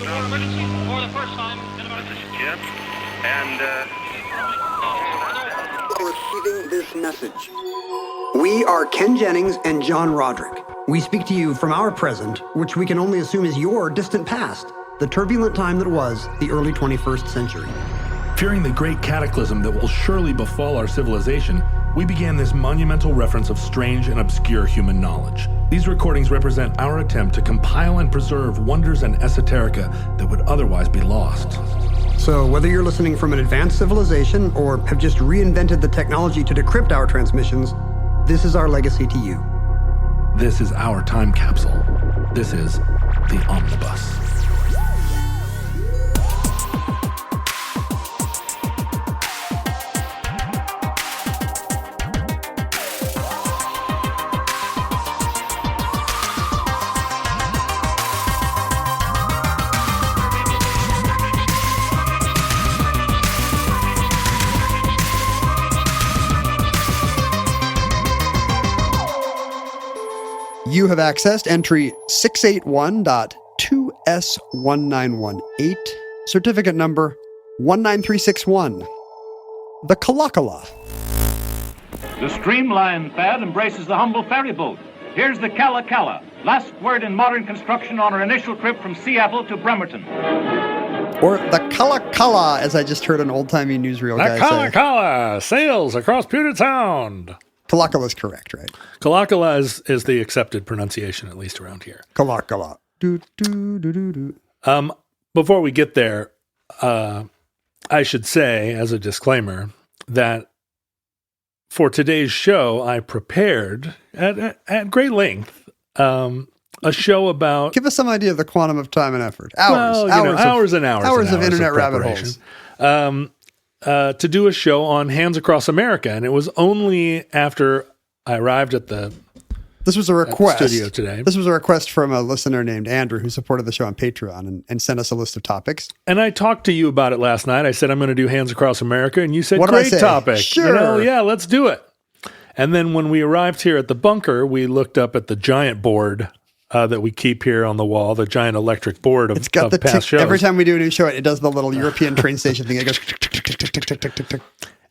emergency for the first time in about... This is Jim, and Receiving this message. We are Ken Jennings and John Roderick. We speak to you from our present, which we can only assume is your distant past, the turbulent time that was the early 21st century. Fearing the great cataclysm that will surely befall our civilization, we began this monumental reference of strange and obscure human knowledge. These recordings represent our attempt to compile and preserve wonders and esoterica that would otherwise be lost. So whether you're listening from an advanced civilization or have just reinvented the technology to decrypt our transmissions, this is our legacy to you. This is our time capsule. This is the Omnibus. You have accessed entry 681.2S1918, certificate number 19361. The Kalakala. The streamline fad embraces the humble ferry boat. Here's the Kalakala, last word in modern construction on our initial trip from Seattle to Bremerton. Or the Kalakala, as I just heard an old-timey newsreel guy say. Kalakala sails across Puget Sound. Kalakala is correct, right? Kalakala is the accepted pronunciation, at least around here. Kalakala. Do, do, do, do, do. Before we get there, I should say, as a disclaimer, that for today's show, I prepared at great length a show about... Give us some idea of the quantum of time and effort. Hours. Hours and hours. Hours of internet rabbit holes. To do a show on Hands Across America. And it was only after I arrived at the This was a request. Studio today. This was a request from a listener named Andrew who supported the show on Patreon and sent us a list of topics. And I talked to you about it last night. I said, I'm going to do Hands Across America. And you said, What did I great say? topic. Sure. Yeah, let's do it. And then when we arrived here at the bunker, we looked up at the giant board that we keep here on the wall, the giant electric board of, It's got the past shows. Every time we do a new show, it does the little European train station thing. It goes tick, tick, tick, tick, tick, tick, tick, tick.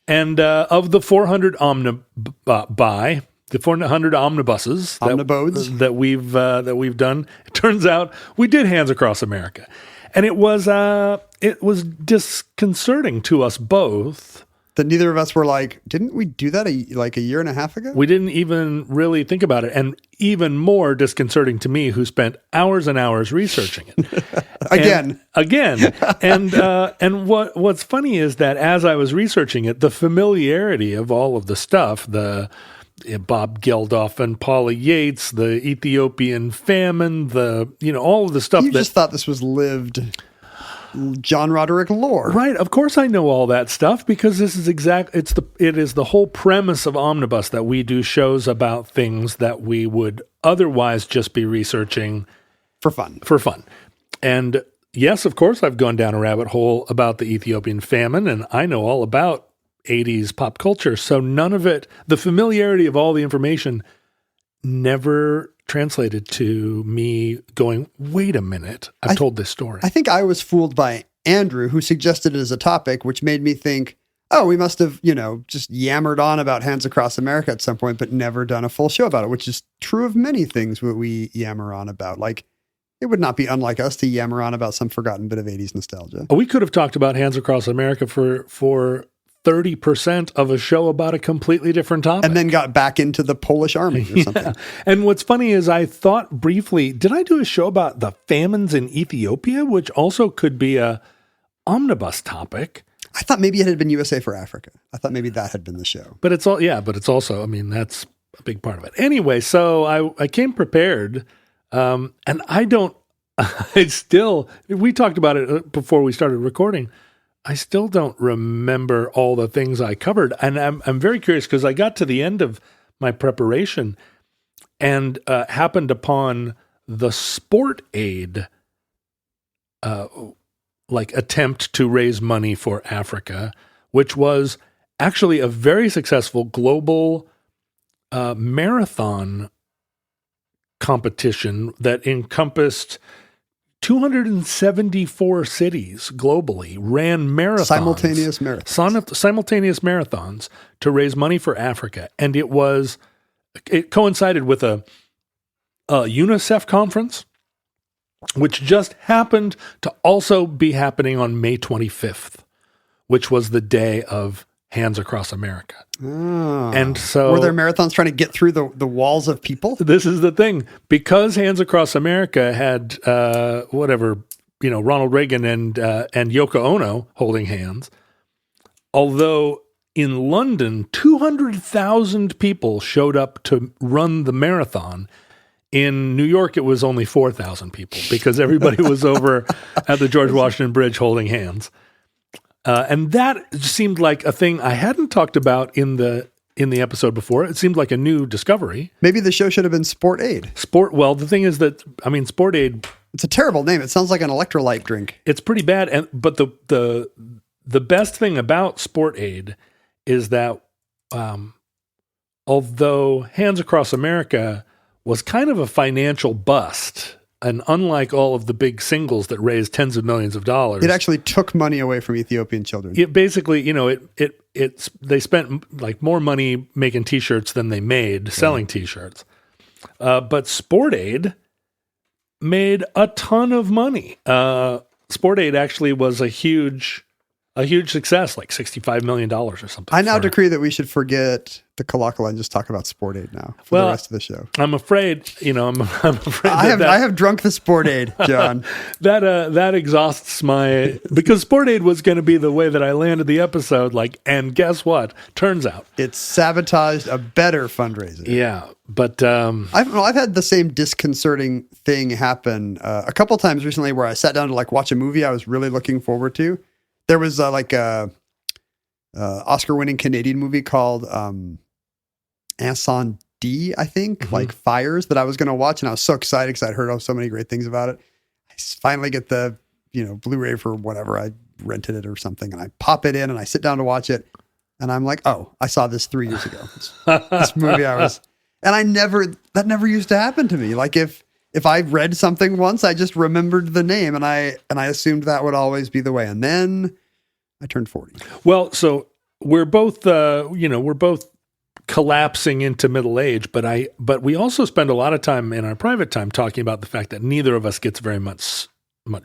And of the 400 the 400 omnibuses that we've done, it turns out we did Hands Across America, and it was disconcerting to us both that neither of us were like, didn't we do that a year and a half ago? We didn't even really think about it, and even more disconcerting to me, who spent hours and hours researching it again. And what's funny is that as I was researching it, the familiarity of all of the stuff, the Bob Geldof and Paula Yates, the Ethiopian famine, all of the stuff. You just thought this was lived John Roderick lore. Right. Of course I know all that stuff because this is it is the whole premise of Omnibus that we do shows about things that we would otherwise just be researching for fun. And yes, of course I've gone down a rabbit hole about the Ethiopian famine, and I know all about 80s pop culture. So none of it, the familiarity of all the information never translated to me going, wait a minute, I've told this story. I think I was fooled by Andrew, who suggested it as a topic, which made me think, oh, we must have, just yammered on about Hands Across America at some point, but never done a full show about it, which is true of many things that we yammer on about. Like, it would not be unlike us to yammer on about some forgotten bit of 80s nostalgia. We could have talked about Hands Across America for 30% of a show about a completely different topic. And then got back into the Polish army or something. And what's funny is I thought briefly, did I do a show about the famines in Ethiopia, which also could be a omnibus topic? I thought maybe it had been USA for Africa. I thought maybe that had been the show. But it's also, that's a big part of it. Anyway, so I came prepared, and we talked about it before we started recording. I still don't remember all the things I covered. And I'm very curious because I got to the end of my preparation and happened upon the Sport Aid attempt to raise money for Africa, which was actually a very successful global marathon competition that encompassed 274 cities globally ran marathons. Simultaneous marathons to raise money for Africa. And it coincided with a UNICEF conference, which just happened to also be happening on May 25th, which was the day of Hands Across America. Oh. And so... Were there marathons trying to get through the walls of people? This is the thing. Because Hands Across America had, Ronald Reagan and Yoko Ono holding hands, although in London, 200,000 people showed up to run the marathon. In New York, it was only 4,000 people because everybody was over at the George Washington Bridge holding hands. And that seemed like a thing I hadn't talked about in the episode before. It seemed like a new discovery. Maybe the show should have been Sport Aid. Well, the thing is that, Sport Aid... It's a terrible name. It sounds like an electrolyte drink. It's pretty bad. But the best thing about Sport Aid is that although Hands Across America was kind of a financial bust, and unlike all of the big singles that raised tens of millions of dollars, it actually took money away from Ethiopian children. It basically, they spent like more money making T-shirts than they made selling T-shirts. But Sport Aid made a ton of money. Sport Aid actually was a huge success, like $65 million or something. I now decree that we should forget the Kalakala and just talk about Sport Aid now for the rest of the show. I'm afraid, I'm afraid I have drunk the Sport Aid, John. that exhausts because Sport Aid was going to be the way that I landed the episode. And guess what? Turns out it sabotaged a better fundraiser. Yeah, but I've had the same disconcerting thing happen a couple times recently, where I sat down to watch a movie I was really looking forward to. There was a Oscar-winning Canadian movie called Incendie, I think, Fires, that I was going to watch, and I was so excited because I'd heard so many great things about it. I finally get the Blu-ray for whatever, I rented it or something, and I pop it in and I sit down to watch it, and I'm like, oh, I saw this 3 years ago. This movie that never used to happen to me. If I read something once, I just remembered the name, and I assumed that would always be the way. And then I turned 40. Well, so we're both collapsing into middle age, but we also spend a lot of time in our private time talking about the fact that neither of us gets very much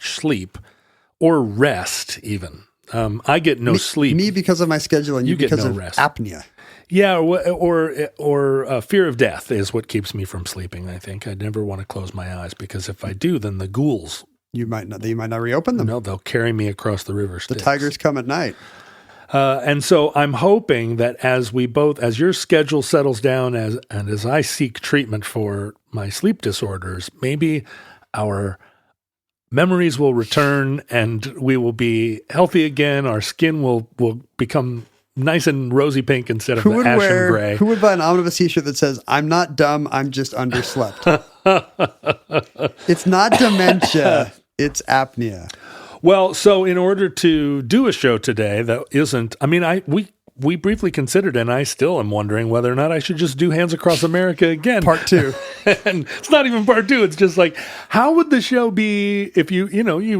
sleep or rest even. I get no sleep. Me because of my schedule, and you because of rest. Apnea. Yeah, or fear of death is what keeps me from sleeping. I think I never want to close my eyes, because if I do, then the ghouls you might not reopen them. No, they'll carry me across the river Styx. The tigers come at night. And so I'm hoping that as your schedule settles down, as I seek treatment for my sleep disorders, maybe our memories will return and we will be healthy again. Our skin will become nice and rosy pink instead of the ashen gray. Who would buy an omnibus t-shirt that says, "I'm not dumb, I'm just underslept"? It's not dementia, it's apnea. Well, so in order to do a show today that isn't, we briefly considered, and I still am wondering whether or not I should just do Hands Across America again. Part 2. And it's not even part 2. It's just how would the show be if you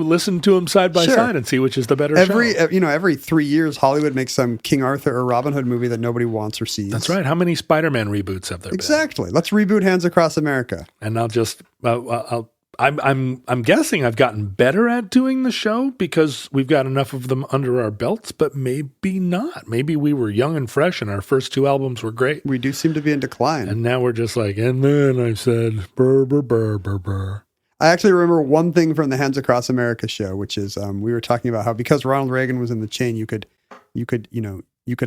listen to them side by side and see which is the better show? Every 3 years, Hollywood makes some King Arthur or Robin Hood movie that nobody wants or sees. That's right. How many Spider-Man reboots have there been? Exactly. Let's reboot Hands Across America. And I'll just, I'm guessing I've gotten better at doing the show because we've got enough of them under our belts, but maybe not. Maybe we were young and fresh and our first 2 albums were great. We do seem to be in decline. And now we're just and then I said, burr, burr, burr, burr, burr. I actually remember one thing from the Hands Across America show, which is we were talking about how because Ronald Reagan was in the chain, you could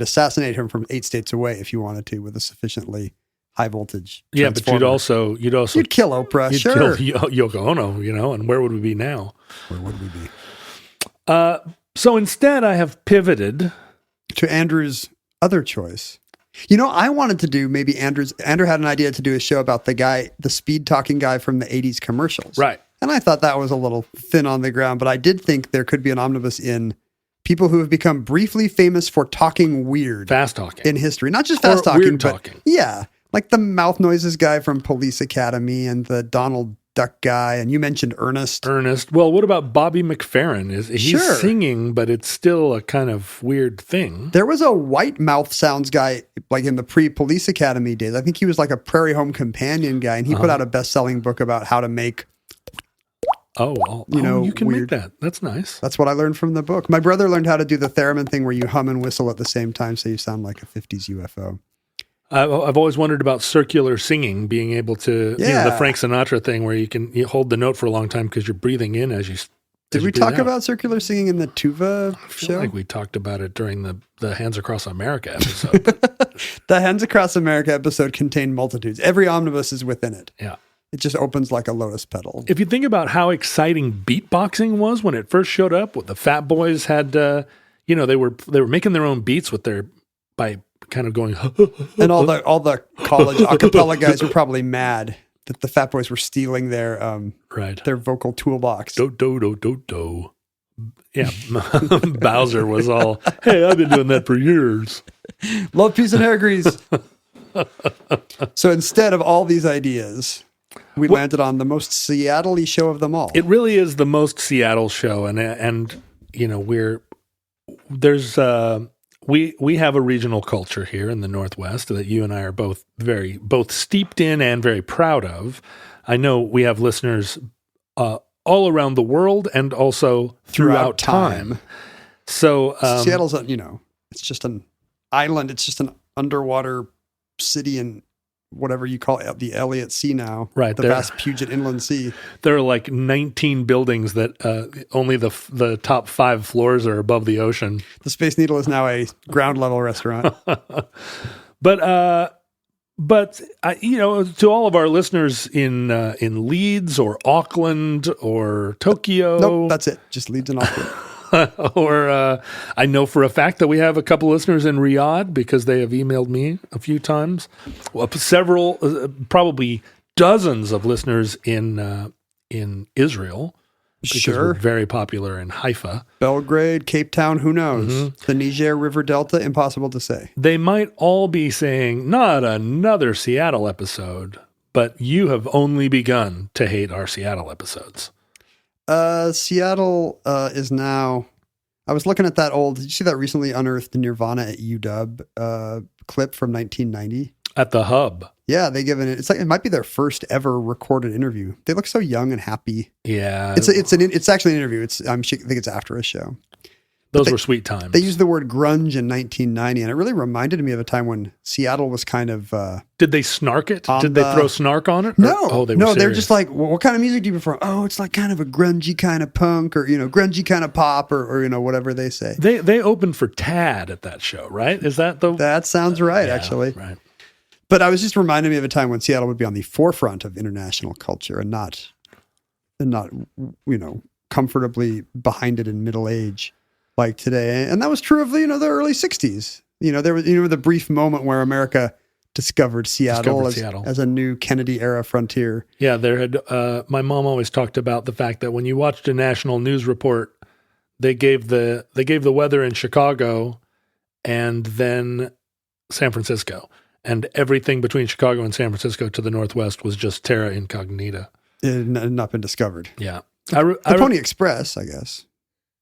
assassinate him from 8 states away if you wanted to with a sufficiently high voltage. Yeah, but you'd also you'd kill Oprah. You'd kill Yoko Ono, and where would we be now? Where would we be? So instead, I have pivoted to Andrew's other choice. I wanted to do Andrew had an idea to do a show about the speed talking guy from the 80s commercials. Right. And I thought that was a little thin on the ground, but I did think there could be an omnibus in people who have become briefly famous for talking weird. Fast talking. In history. Not just fast talking, weird but talking. Yeah. Like the mouth noises guy from Police Academy and the Donald duck guy. And you mentioned Ernest. Well, what about Bobby McFerrin? He's Sure. singing, but it's still a kind of weird thing. There was a white mouth sounds guy, like in the pre-Police Academy days. I think he was like a Prairie Home Companion guy, and he put out a best-selling book about how to make. You can weird. make that. That's nice. That's what I learned from the book. My brother learned how to do the theremin thing where you hum and whistle at the same time, so you sound like a 50s UFO. I've always wondered about circular singing, being able to, the Frank Sinatra thing where you hold the note for a long time because you're breathing in as you. Did we talk about circular singing in the Tuva I show? feel like we talked about it during the Hands Across America episode. The Hands Across America episode contained multitudes. Every omnibus is within it. Yeah. It just opens like a lotus petal. If you think about how exciting beatboxing was when it first showed up, what the Fat Boys had, they were making their own beats by kind of going, and all the college a cappella guys were probably mad that the Fat Boys were stealing their vocal toolbox. Do do do do do. Yeah, Bowser was all, hey, I've been doing that for years. Love, peace, and hair grease. So instead of all these ideas, we landed on the most Seattle-y show of them all. It really is the most Seattle show, and we have a regional culture here in the Northwest that you and I are both steeped in and very proud of. I know we have listeners all around the world and also throughout time. So Seattle's it's just an island. It's just an underwater city in whatever you call it, the Elliott Sea now, right? The vast Puget Inland Sea. There are like 19 buildings that only the top 5 floors are above the ocean. The Space Needle is now a ground level restaurant. But to all of our listeners in Leeds or Auckland or Tokyo, nope, that's it. Just Leeds and Auckland. Or I know for a fact that we have a couple listeners in Riyadh because they have emailed me a few times. Well, several, probably dozens of listeners in Israel. Because we're very popular in Haifa. Belgrade, Cape Town, who knows? Mm-hmm. The Niger River Delta, impossible to say. They might all be saying, not another Seattle episode, but you have only begun to hate our Seattle episodes. Seattle is now. I was looking at that old. Did you see that recently unearthed Nirvana at UW clip from 1990 at the Hub? Yeah, they given it. It's like it might be their first ever recorded interview. They look so young and happy. Yeah, it's actually an interview. I think it's after a show. Those were sweet times. They used the word grunge in 1990, and it really reminded me of a time when Seattle was kind of. Did they snark it? Did they throw snark on it? No, they're just like, well, what kind of music do you prefer? Oh, it's like kind of a grungy kind of punk, or grungy kind of pop, or whatever they say. They opened for Tad at that show, right? Is that the? That sounds right, actually. Right. But I was just reminding me of a time when Seattle would be on the forefront of international culture and not comfortably behind it in middle age. Like today, and that was true of the early 60s. There was the brief moment where America discovered Seattle as a new Kennedy era frontier. Yeah, there had my mom always talked about the fact that when you watched a national news report, they gave the weather in Chicago and then San Francisco, and everything between Chicago and San Francisco to the northwest was just terra incognita. It had not been discovered. Yeah, the Pony Express, I guess.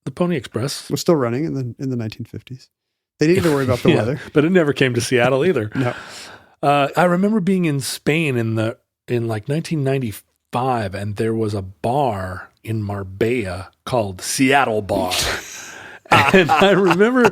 The Pony Express was still running in the 1950s. They didn't even worry about the weather, but it never came to Seattle either. No, I remember being in Spain in like 1995, and there was a bar in Marbella called Seattle Bar. And I remember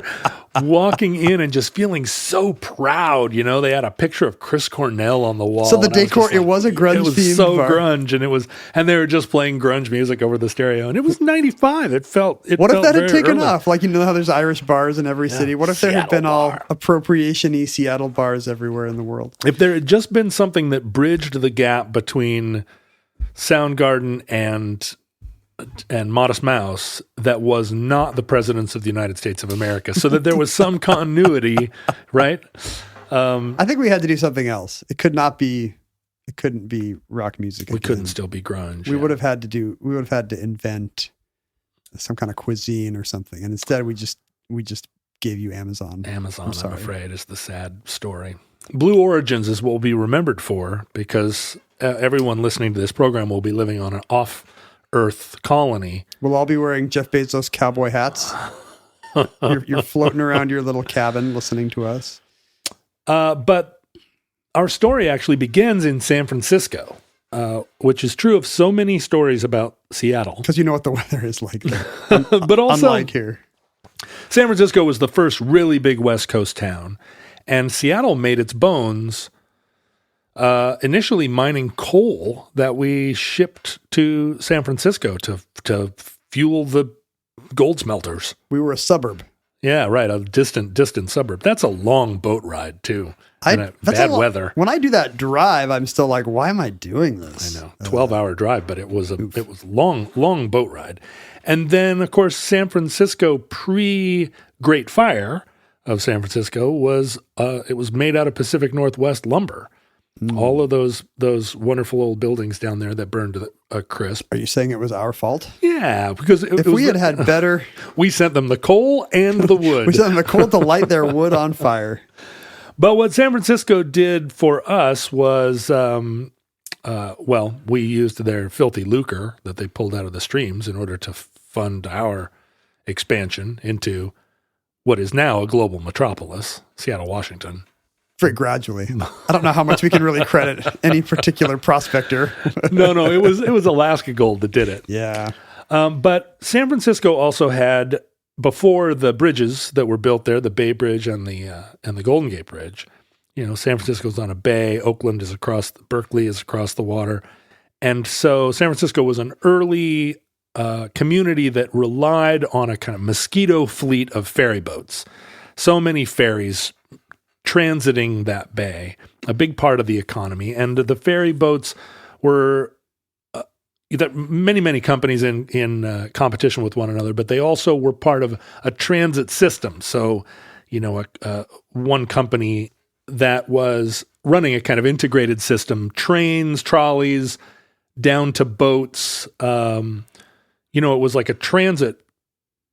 walking in and just feeling so proud. They had a picture of Chris Cornell on the wall. So the decor, it was a grunge. It was so bar. Grunge, and they were just playing grunge music over the stereo. And it was 95. What if that had taken early. off? Like how there's Irish bars in every city. What if there had been bar. all appropriation-y Seattle bars everywhere in the world? If there had just been something that bridged the gap between Soundgarden and Modest Mouse that was not the presidents of the United States of America, so that there was some continuity, right? I think we had to do something else. It couldn't be rock music. We couldn't still be grunge. We would have had to invent some kind of cuisine or something, and instead we just gave you Amazon. I'm afraid, is the sad story. Blue Origins is what we'll be remembered for, because everyone listening to this program will be living on an off-Earth colony. We'll all be wearing Jeff Bezos cowboy hats. You're floating around your little cabin listening to us. But our story actually begins in San Francisco, which is true of so many stories about Seattle. Because you know what the weather is like there. But also, unlike here. San Francisco was the first really big West Coast town, and Seattle made its bones initially mining coal that we shipped to San Francisco to fuel the gold smelters. We were a suburb. Yeah, right, a distant suburb. That's a long boat ride, too. Bad weather. When I do that drive, I'm still like, why am I doing this? I know, 12-hour drive, but it was long boat ride. And then, of course, San Francisco pre-Great Fire of San Francisco was made out of Pacific Northwest lumber. All of those wonderful old buildings down there that burned to a crisp. Are you saying it was our fault? Yeah, because if we had better, we sent them the coal and the wood. We sent them the coal to light their wood on fire. But what San Francisco did for us was, we used their filthy lucre that they pulled out of the streams in order to fund our expansion into what is now a global metropolis, Seattle, Washington. Very gradually. I don't know how much we can really credit any particular prospector. No, it was Alaska Gold that did it. Yeah. But San Francisco also had, before the bridges that were built there, the Bay Bridge and the Golden Gate Bridge, San Francisco's on a bay, Oakland is across, Berkeley is across the water. And so San Francisco was an early community that relied on a kind of mosquito fleet of ferry boats. So many ferries transiting that bay, a big part of the economy. And the ferry boats were that many companies in competition with one another, but they also were part of a transit system. So, one company that was running a kind of integrated system, trains, trolleys, down to boats. It was like a transit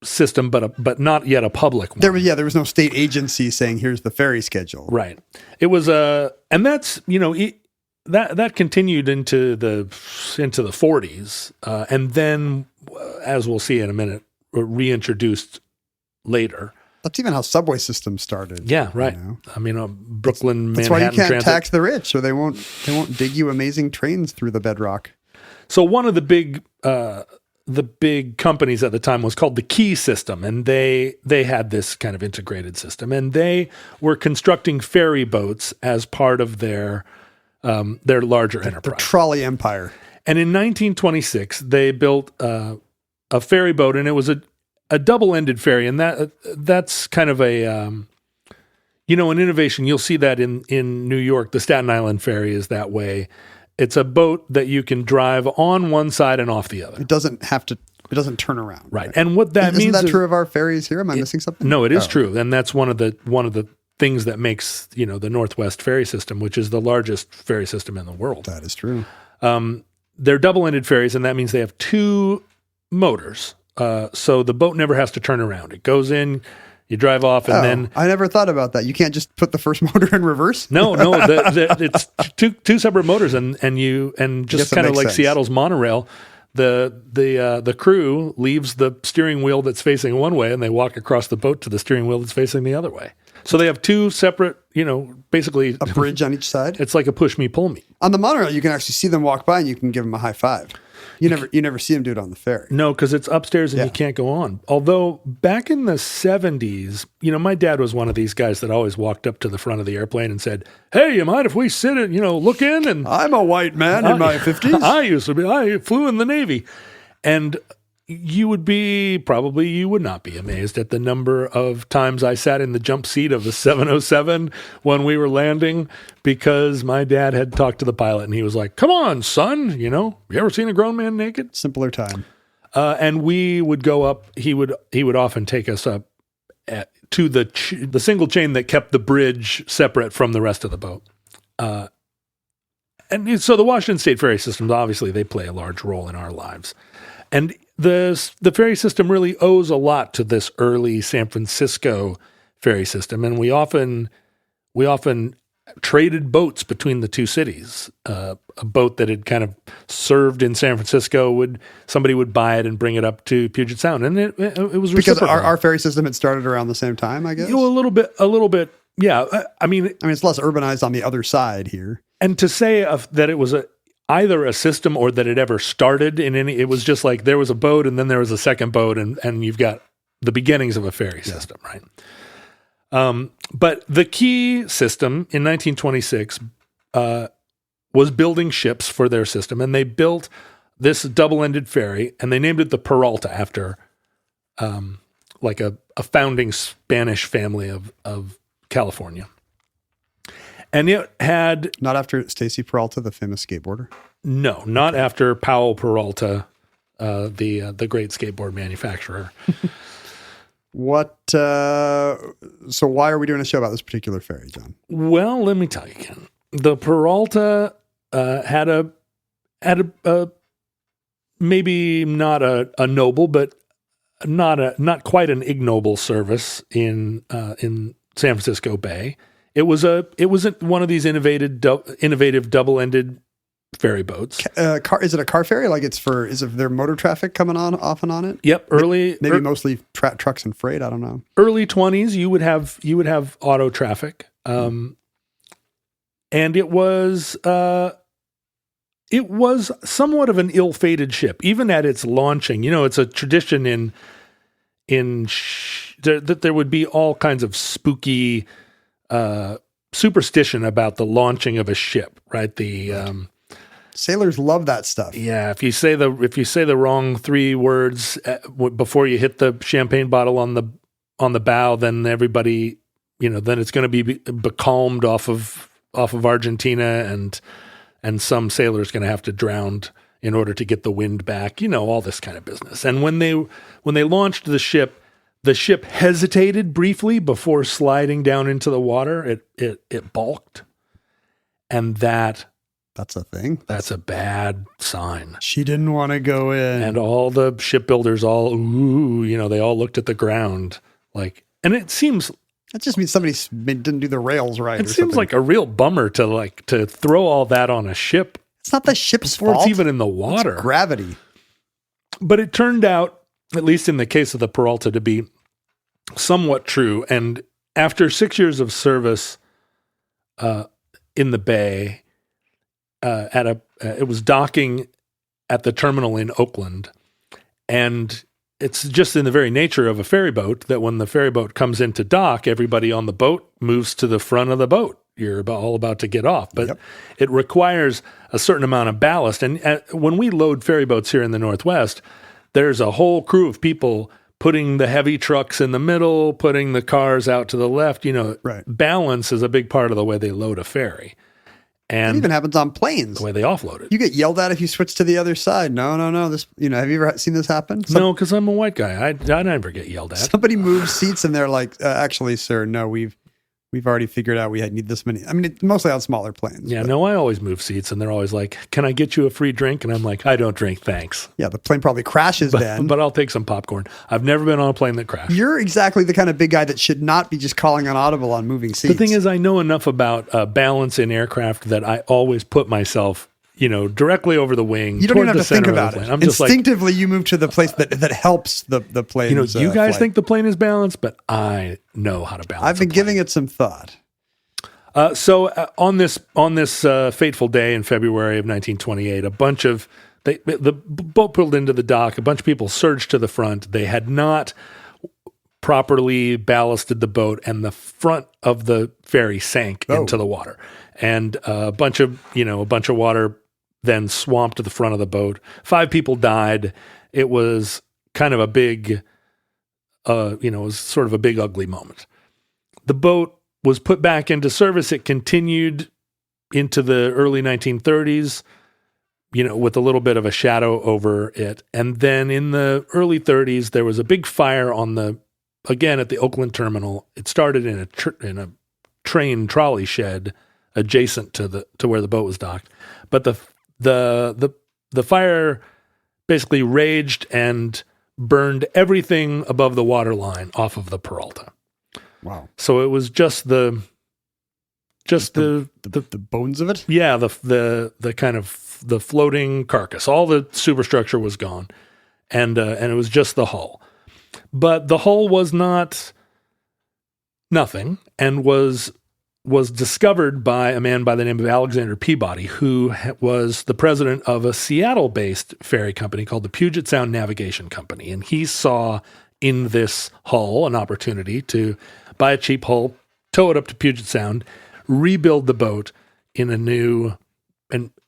system, but not yet a public one. There was no state agency saying, here's the ferry schedule. Right. It was and that's, that continued into the 40s. And then, as we'll see in a minute, reintroduced later. That's even how subway systems started. Yeah, right. I mean, Brooklyn, that's Manhattan why you can't Transit. tax the rich, or they won't dig you amazing trains through the bedrock. So one of the big companies at the time was called the Key System, and they had this kind of integrated system, and they were constructing ferry boats as part of their larger enterprise. The trolley empire. And in 1926, they built a ferry boat, and it was a double-ended ferry, and that's kind of an innovation. You'll see that in New York. The Staten Island ferry is that way. It's a boat that you can drive on one side and off the other. It doesn't turn around. Right. And what that means isn't that true of our ferries here? Am I missing something? No, it is true. And that's one of the things that makes, the Northwest ferry system, which is the largest ferry system in the world. That is true. They're double-ended ferries, and that means they have two motors. So the boat never has to turn around. It goes in, you drive off, and then... I never thought about that. You can't just put the first motor in reverse? No, it's two separate motors, and just kind of like sense. Seattle's monorail, the crew leaves the steering wheel that's facing one way, and they walk across the boat to the steering wheel that's facing the other way. So they have two separate, basically... A bridge on each side? It's like a push me, pull me. On the monorail, you can actually see them walk by, and you can give them a high five. You never see them do it on the ferry. No, because it's upstairs and you can't go on. Although back in the 70s, my dad was one of these guys that always walked up to the front of the airplane and said, "Hey, you mind if we sit and look in?" And I'm a white man in my 50s. I flew in the Navy, and you would not be amazed at the number of times I sat in the jump seat of the 707 when we were landing, because my dad had talked to the pilot and he was like, "Come on, son, you ever seen a grown man naked?" Simpler time. And we would go up. He would often take us up to the single chain that kept the bridge separate from the rest of the boat. And so the Washington State ferry systems, obviously, they play a large role in our lives. And the ferry system really owes a lot to this early San Francisco ferry system. And we often traded boats between the two cities. A boat that had kind of served in San Francisco somebody would buy it and bring it up to Puget Sound, and it was Because reciprocal. our ferry system had started around the same time, I guess. A little bit. Yeah, I mean, it's less urbanized on the other side here. and to say that it was either a system or that it ever started in any, it was just like there was a boat and then there was a second boat, and you've got the beginnings of a ferry system, right? But the key system in 1926 was building ships for their system, and they built this double-ended ferry, and they named it the Peralta after like a founding Spanish family of California. And it had... Not after Stacy Peralta, the famous skateboarder? No, not after Powell Peralta, the great skateboard manufacturer. So why are we doing a show about this particular ferry, John? Well, let me tell you, Ken. The Peralta had a maybe not a noble, but not quite an ignoble service in San Francisco Bay. It wasn't one of these innovative double-ended ferry boats. Is it a car ferry? Like is there motor traffic coming on off and on it? Yep. Maybe mostly trucks and freight. I don't know. Early 20s, you would have auto traffic, and it was somewhat of an ill-fated ship, even at its launching. It's a tradition that there would be all kinds of spooky superstition about the launching of a ship, right? Sailors love that stuff. Yeah, if you say the wrong three words before you hit the champagne bottle on the bow, then everybody, then it's going to be becalmed off of Argentina, and some sailor's going to have to drown in order to get the wind back. All this kind of business. And when they launched the ship hesitated briefly before sliding down into the water. It balked, and that's a thing. That's a bad sign. She didn't want to go in. And all the shipbuilders they all looked at the ground and it seems... That just means somebody didn't do the rails right. It seems like a real bummer to throw all that on a ship. It's not the ship's before fault. It's even in the water. It's gravity. But it turned out, at least in the case of the Peralta, to be somewhat true. And after 6 years of service in the bay, it was docking at the terminal in Oakland, and it's just in the very nature of a ferry boat that when the ferry boat comes into dock, everybody on the boat moves to the front of the boat. You're all about to get off, but It requires a certain amount of ballast. And when we load ferry boats here in the Northwest, there's a whole crew of people putting the heavy trucks in the middle, putting the cars out to the left. Right. Balance is a big part of the way they load a ferry. And it even happens on planes. The way they offload it. You get yelled at if you switch to the other side. No. This, have you ever seen this happen? No, because I'm a white guy. I never get yelled at. Somebody moves seats and they're like, actually, sir, no, we've already figured out we need this many. I mean, it's mostly on smaller planes. Yeah, no, I always move seats, and they're always like, "Can I get you a free drink?" And I'm like, "I don't drink, thanks." Yeah, the plane probably crashes then. But I'll take some popcorn. I've never been on a plane that crashed. You're exactly the kind of big guy that should not be just calling on audible on moving seats. The thing is, I know enough about balance in aircraft that I always put myself, directly over the wing. You don't even have to think about it. I'm Instinctively, you move to the place that helps the plane. You guys think the plane is balanced, but I know how to balance. I've been giving it some thought. So on this fateful day in February of 1928, a bunch of the boat pulled into the dock. A bunch of people surged to the front. They had not properly ballasted the boat, and the front of the ferry sank into the water. And a bunch of water then swamped the front of the boat. 5 people died. It was kind of a big, it was sort of a big ugly moment. The boat was put back into service. It continued into the early 1930s, with a little bit of a shadow over it. And then in the early 30s, there was a big fire again at the Oakland terminal. It started in a train trolley shed adjacent to where the boat was docked. But the fire basically raged and burned everything above the water line off of the Peralta. Wow. So it was just the just the bones of it. Yeah, the kind of the floating carcass. All the superstructure was gone, and it was just the hull. But the hull was not nothing, and was discovered by a man by the name of Alexander Peabody, who was the president of a Seattle-based ferry company called the Puget Sound Navigation Company, and he saw in this hull an opportunity to buy a cheap hull, tow it up to Puget Sound, rebuild the boat and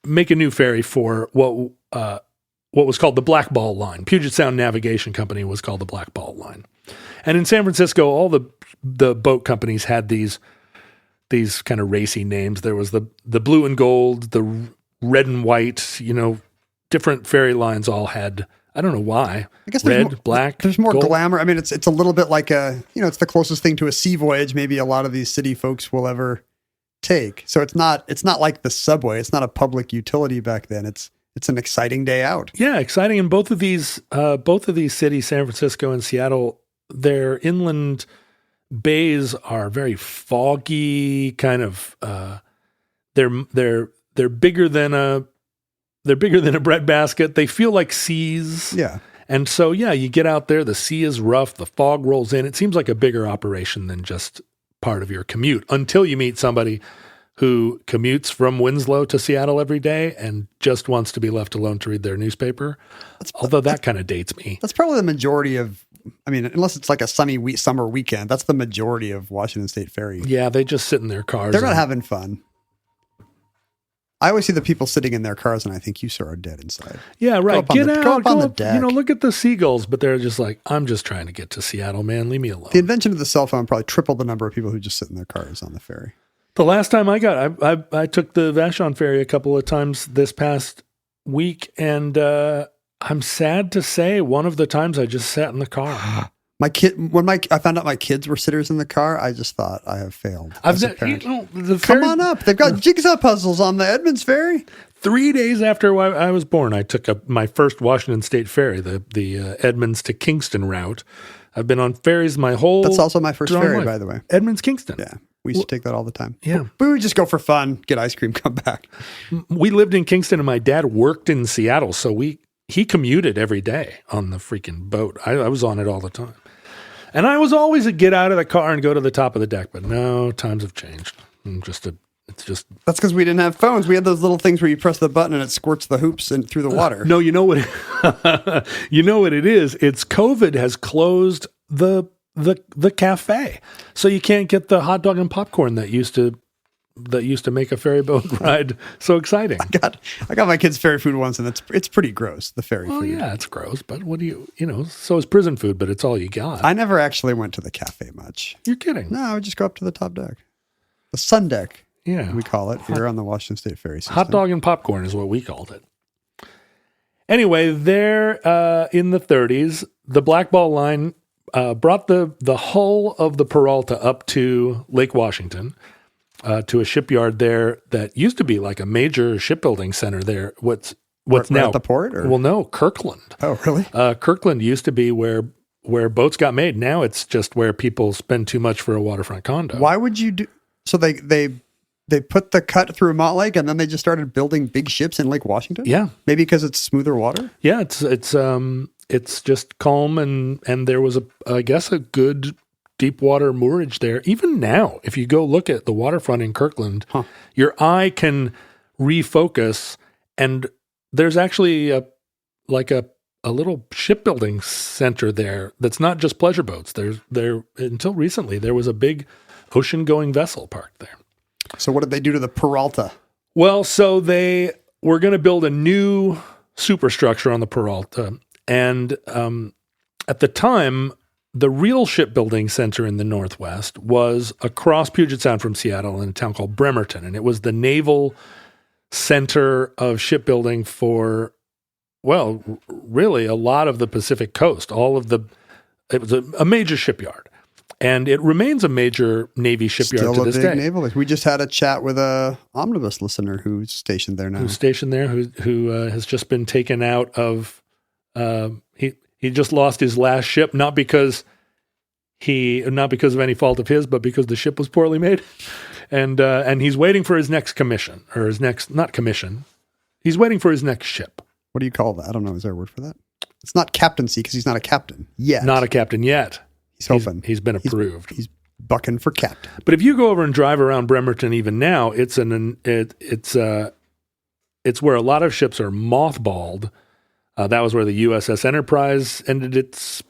make a new ferry for what was called the Black Ball Line. Puget Sound Navigation Company was called the Black Ball Line. And in San Francisco, all the boat companies had these kind of racy names. There was the blue and gold, the red and white, different ferry lines all had, I don't know why. I guess red, black. There's more gold. glamour. I mean, it's a little bit like it's the closest thing to a sea voyage maybe a lot of these city folks will ever take. So it's not like the subway. It's not a public utility back then. It's an exciting day out. Yeah, exciting. And both of these cities, San Francisco and Seattle, their inland bays are very foggy, kind of. They're bigger than a breadbasket. They feel like seas. Yeah. And so, you get out there, the sea is rough, the fog rolls in. It seems like a bigger operation than just part of your commute until you meet somebody who commutes from Winslow to Seattle every day and just wants to be left alone to read their newspaper. Although that kind of dates me. That's probably the majority of, unless it's like a sunny summer weekend, that's the majority of Washington State Ferry. Yeah, they just sit in their cars. They're not having fun. I always see the people sitting in their cars, and I think you, sir, are dead inside. Yeah, right. Go up on the deck. Look at the seagulls, but they're just like, I'm just trying to get to Seattle, man. Leave me alone. The invention of the cell phone probably tripled the number of people who just sit in their cars on the ferry. The last time I took the Vashon ferry a couple of times this past week, and I'm sad to say one of the times I just sat in the car. I found out my kids were sitters in the car, I just thought I have failed. Come on up. They've got jigsaw puzzles on the Edmonds Ferry. 3 days after I was born, I took my first Washington State ferry, the Edmonds to Kingston route. I've been on ferries my whole. That's also my first ferry, life. by the way. Edmonds Kingston. Yeah. We used to take that all the time. Yeah. We would just go for fun, get ice cream, come back. We lived in Kingston and my dad worked in Seattle. So he commuted every day on the freaking boat. I was on it all the time. And I was always a get out of the car and go to the top of the deck. But no, times have changed. That's because we didn't have phones. We had those little things where you press the button and it squirts the hoops and through the water. No, you know what? You know what it is? It's COVID has closed the cafe, so you can't get the hot dog and popcorn that used to make a ferry boat ride so exciting. I got my kids ferry food once, and it's pretty gross. The ferry food. Yeah, it's gross. But what do so is prison food, but it's all you got. I never actually went to the cafe much. You're kidding? No, I would just go up to the top deck, the sun deck. Yeah, we call it here on the Washington State Ferry system. Hot dog and popcorn is what we called it. Anyway, there in the 30s, the Black Ball Line brought the hull of the Peralta up to Lake Washington, to a shipyard there that used to be like a major shipbuilding center there. What's now at the port? Or? Well, no, Kirkland. Oh, really? Kirkland used to be where boats got made. Now it's just where people spend too much for a waterfront condo. Why would you do? So they put the cut through Montlake and then they just started building big ships in Lake Washington? Yeah. Maybe because it's smoother water? Yeah, it's just calm and there was I guess a good deep water moorage there. Even now, if you go look at the waterfront in Kirkland, your eye can refocus and there's actually a little shipbuilding center there that's not just pleasure boats. There until recently there was a big ocean-going vessel parked there. So what did they do to the Peralta? Well, so they were going to build a new superstructure on the Peralta. And at the time, the real shipbuilding center in the Northwest was across Puget Sound from Seattle in a town called Bremerton. And it was the naval center of shipbuilding for, well, really a lot of the Pacific coast. It was a major shipyard. And it remains a major Navy shipyard to this day. Still a big naval. We just had a chat with a omnibus listener who's stationed there now. Who has just been taken out of. He just lost his last ship, not because of any fault of his, but because the ship was poorly made. And he's waiting for his next commission, or his next, not commission. He's waiting for his next ship. What do you call that? I don't know. Is there a word for that? It's not captaincy because he's not a captain yet. Not a captain yet. He's hoping. He's been approved. He's bucking for captain. But if you go over and drive around Bremerton even now, it's where a lot of ships are mothballed. That was where the USS Enterprise ended its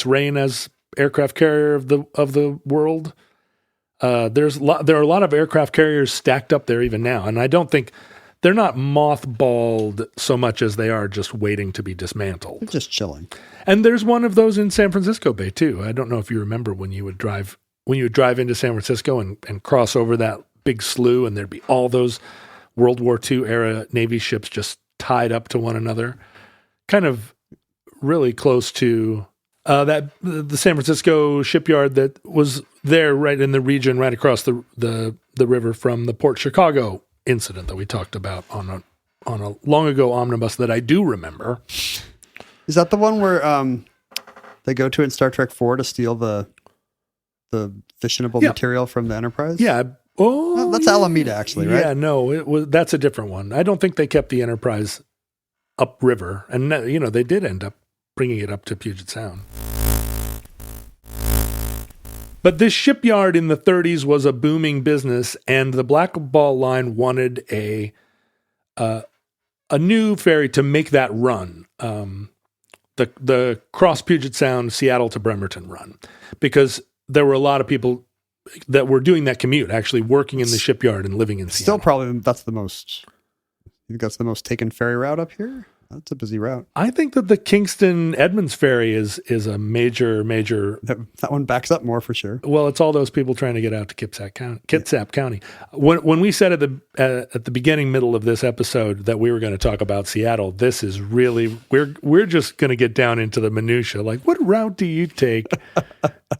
reign as aircraft carrier of the world. There are a lot of aircraft carriers stacked up there even now, and I don't think they're not mothballed so much as they are just waiting to be dismantled. They're just chilling. And there's one of those in San Francisco Bay too. I don't know if you remember when you would drive into San Francisco and cross over that big slough, and there'd be all those World War II era Navy ships just tied up to one another, kind of really close to the San Francisco shipyard that was there right in the region, right across the river from the Port Chicago incident that we talked about on a long ago omnibus that I do remember. Is that the one where they go to in Star Trek 4 to steal the fissionable material from the Enterprise? Yeah. Oh, that's Alameda, actually, right? Yeah, no, that's a different one. I don't think they kept the Enterprise upriver, and they did end up bringing it up to Puget Sound. But this shipyard in the 30s was a booming business, and the Black Ball Line wanted a new ferry to make that run, the cross Puget Sound, Seattle to Bremerton run, because there were a lot of people that were doing that commute, actually working in the shipyard and living in Seattle. Still, probably that's the most. You think that's the most taken ferry route up here? That's a busy route. I think that the Kingston Edmonds ferry is a major. That one backs up more for sure. Well, it's all those people trying to get out to Kitsap County. When we said at the beginning, middle of this episode that we were going to talk about Seattle, this is really we're just going to get down into the minutia. Like, what route do you take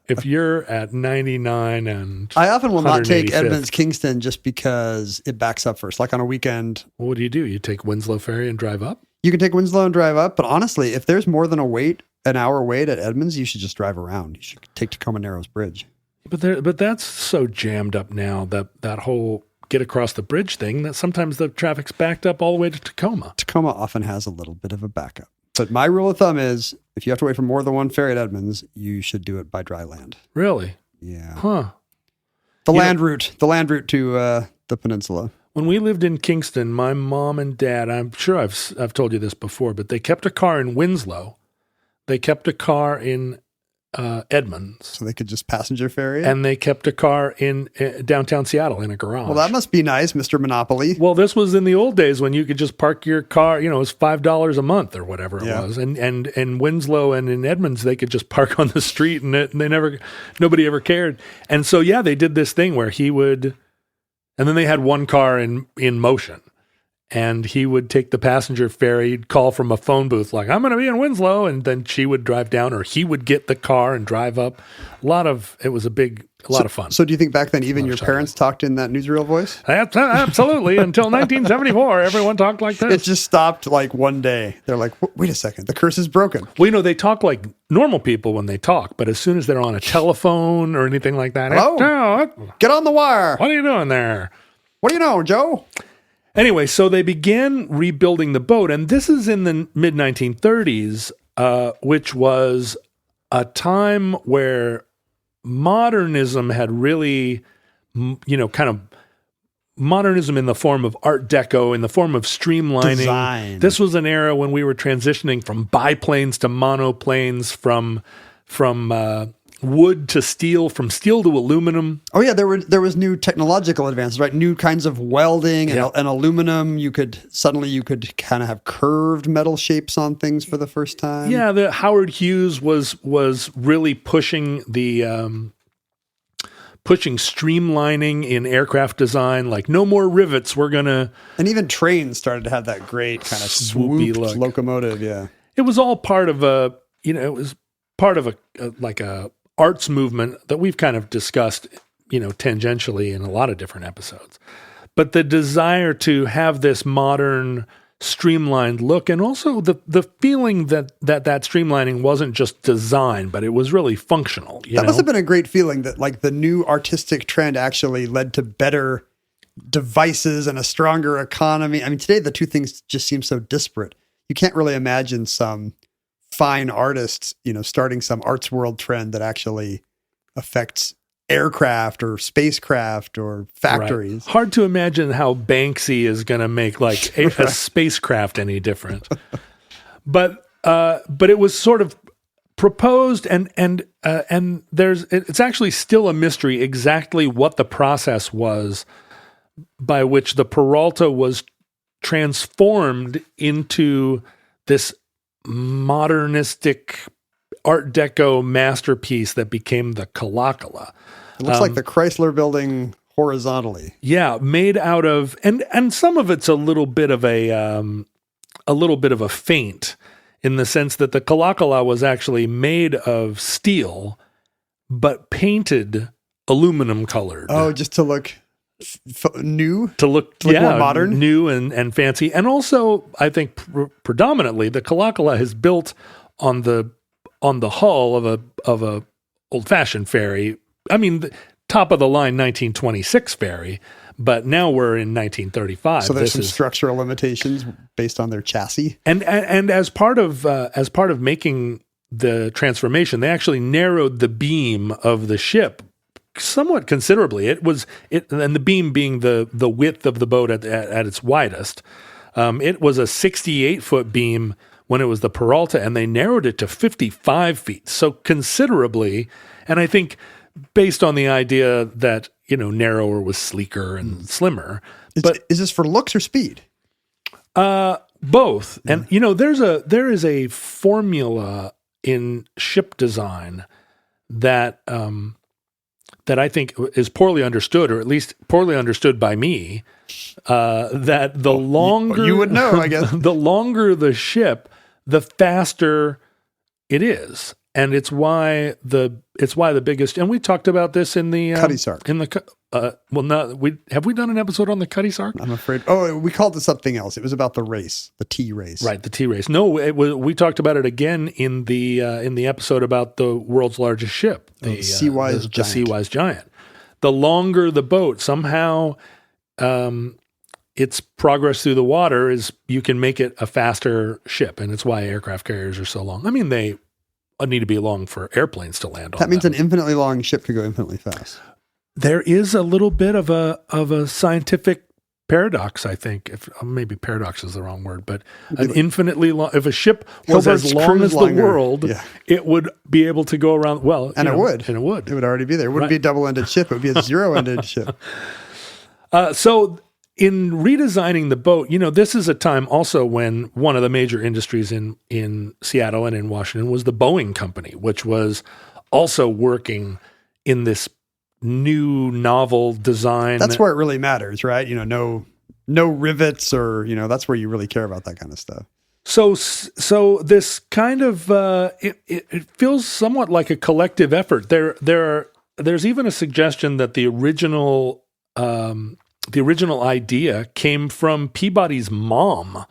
if you're at 99 and I often will not take 185th? Edmonds Kingston just because it backs up first. Like on a weekend. What do? You take Winslow Ferry and drive up? You can take Winslow and drive up, but honestly, if there's more than an hour wait at Edmonds, you should just drive around. You should take Tacoma Narrows Bridge. But that's so jammed up now, that whole get across the bridge thing, that sometimes the traffic's backed up all the way to Tacoma. Tacoma often has a little bit of a backup. But my rule of thumb is if you have to wait for more than one ferry at Edmonds, you should do it by dry land. Really? Yeah. Huh. The land route to the peninsula. When we lived in Kingston, my mom and dad, I'm sure I've told you this before, but they kept a car in Winslow. They kept a car in Edmonds. So they could just passenger ferry? And they kept a car in downtown Seattle in a garage. Well, that must be nice, Mr. Monopoly. Well, this was in the old days when you could just park your car, it was $5 a month or whatever it was. And in Winslow and in Edmonds, they could just park on the street and nobody ever cared. And so, they did this thing where he would... And then they had one car in motion, and he would take the passenger ferry, call from a phone booth like, I'm going to be in Winslow, and then she would drive down, or he would get the car and drive up. It was a lot of fun. So do you think back then even your parents talked in that newsreel voice? Absolutely. Until 1974, everyone talked like this. It just stopped like one day. They're like, wait a second, the curse is broken. Well, they talk like normal people when they talk, but as soon as they're on a telephone or anything like that, hello, get on the wire. What are you doing there? What do you know, Joe? Anyway, so they began rebuilding the boat, and this is in the mid-1930s, which was a time where modernism had really, kind of modernism in the form of Art Deco, in the form of streamlining. Design. This was an era when we were transitioning from biplanes to monoplanes, from wood to steel, from steel to aluminum. Oh yeah, there was new technological advances, right? New kinds of welding and aluminum. You could kind of have curved metal shapes on things for the first time. Yeah, the Howard Hughes was really pushing streamlining in aircraft design, like no more rivets. And even trains started to have that great kind of swoopy look. Locomotive. Yeah, it was all part of a arts movement that we've kind of discussed, tangentially in a lot of different episodes. But the desire to have this modern streamlined look, and also the feeling that streamlining wasn't just design, but it was really functional. That must have been a great feeling that like the new artistic trend actually led to better devices and a stronger economy. I mean, today the two things just seem so disparate. You can't really imagine some fine artists, starting some arts world trend that actually affects aircraft or spacecraft or factories. Right. Hard to imagine how Banksy is going to make like a spacecraft any different. But it was sort of proposed, and it's actually still a mystery exactly what the process was by which the Peralta was transformed into this modernistic Art Deco masterpiece that became the Kalakala. It looks like the Chrysler Building horizontally. Yeah, made out of, and some of it's a little bit of a feint in the sense that the Kalakala was actually made of steel, but painted aluminum colored. Oh, just to look new, to look more modern, new and fancy. And also, I think predominantly the Kalakala is built on the hull of a old fashioned ferry. I mean, the top of the line 1926 ferry, but now we're in 1935. So there's some structural limitations based on their chassis. And as part of making the transformation, they actually narrowed the beam of the ship somewhat considerably. And the beam being the width of the boat at its widest. It was a 68-foot beam when it was the Peralta, and they narrowed it to 55 feet. So considerably. And I think based on the idea that, narrower was sleeker and slimmer. Is this for looks or speed? Both. Yeah. And, there is a formula in ship design that I think is poorly understood, or at least poorly understood by me, that the longer... You would know, I guess. The longer the ship, the faster it is. And it's why the biggest, and we talked about this in the Cutty Sark. Have we done an episode on the Cutty Sark? I'm afraid. Oh, we called it something else. It was about the race, the T race. Right, the T race. No, we talked about it again in the episode about the world's largest ship, the Seawise Giant. The Seawise Giant. The longer the boat, somehow, its progress through the water is you can make it a faster ship, and it's why aircraft carriers are so long. I mean, they need to be long for airplanes to land on. That means an infinitely long ship could go infinitely fast. There is a little bit of a scientific paradox, I think. If maybe paradox is the wrong word, but an infinitely long. If a ship was as long as the world, it would be able to go around. Well, and it would. It would already be there. It wouldn't be a double-ended ship. It would be a zero-ended ship. So, in redesigning the boat, this is a time also when one of the major industries in Seattle and in Washington was the Boeing Company, which was also working in this new novel design. That's where it really matters, right? No rivets or, that's where you really care about that kind of stuff. So this kind of, it feels somewhat like a collective effort. There's even a suggestion that the original idea came from Peabody's mom,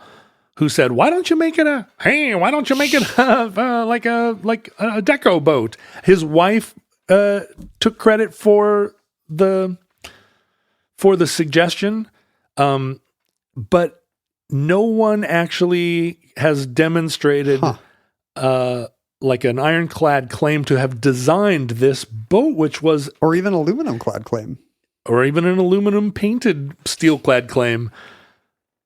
who said, why don't you make it like a deco boat? His wife took credit for the suggestion, but no one actually has demonstrated like an ironclad claim to have designed this boat, which was... Or even aluminum clad claim. Or even an aluminum painted steel clad claim.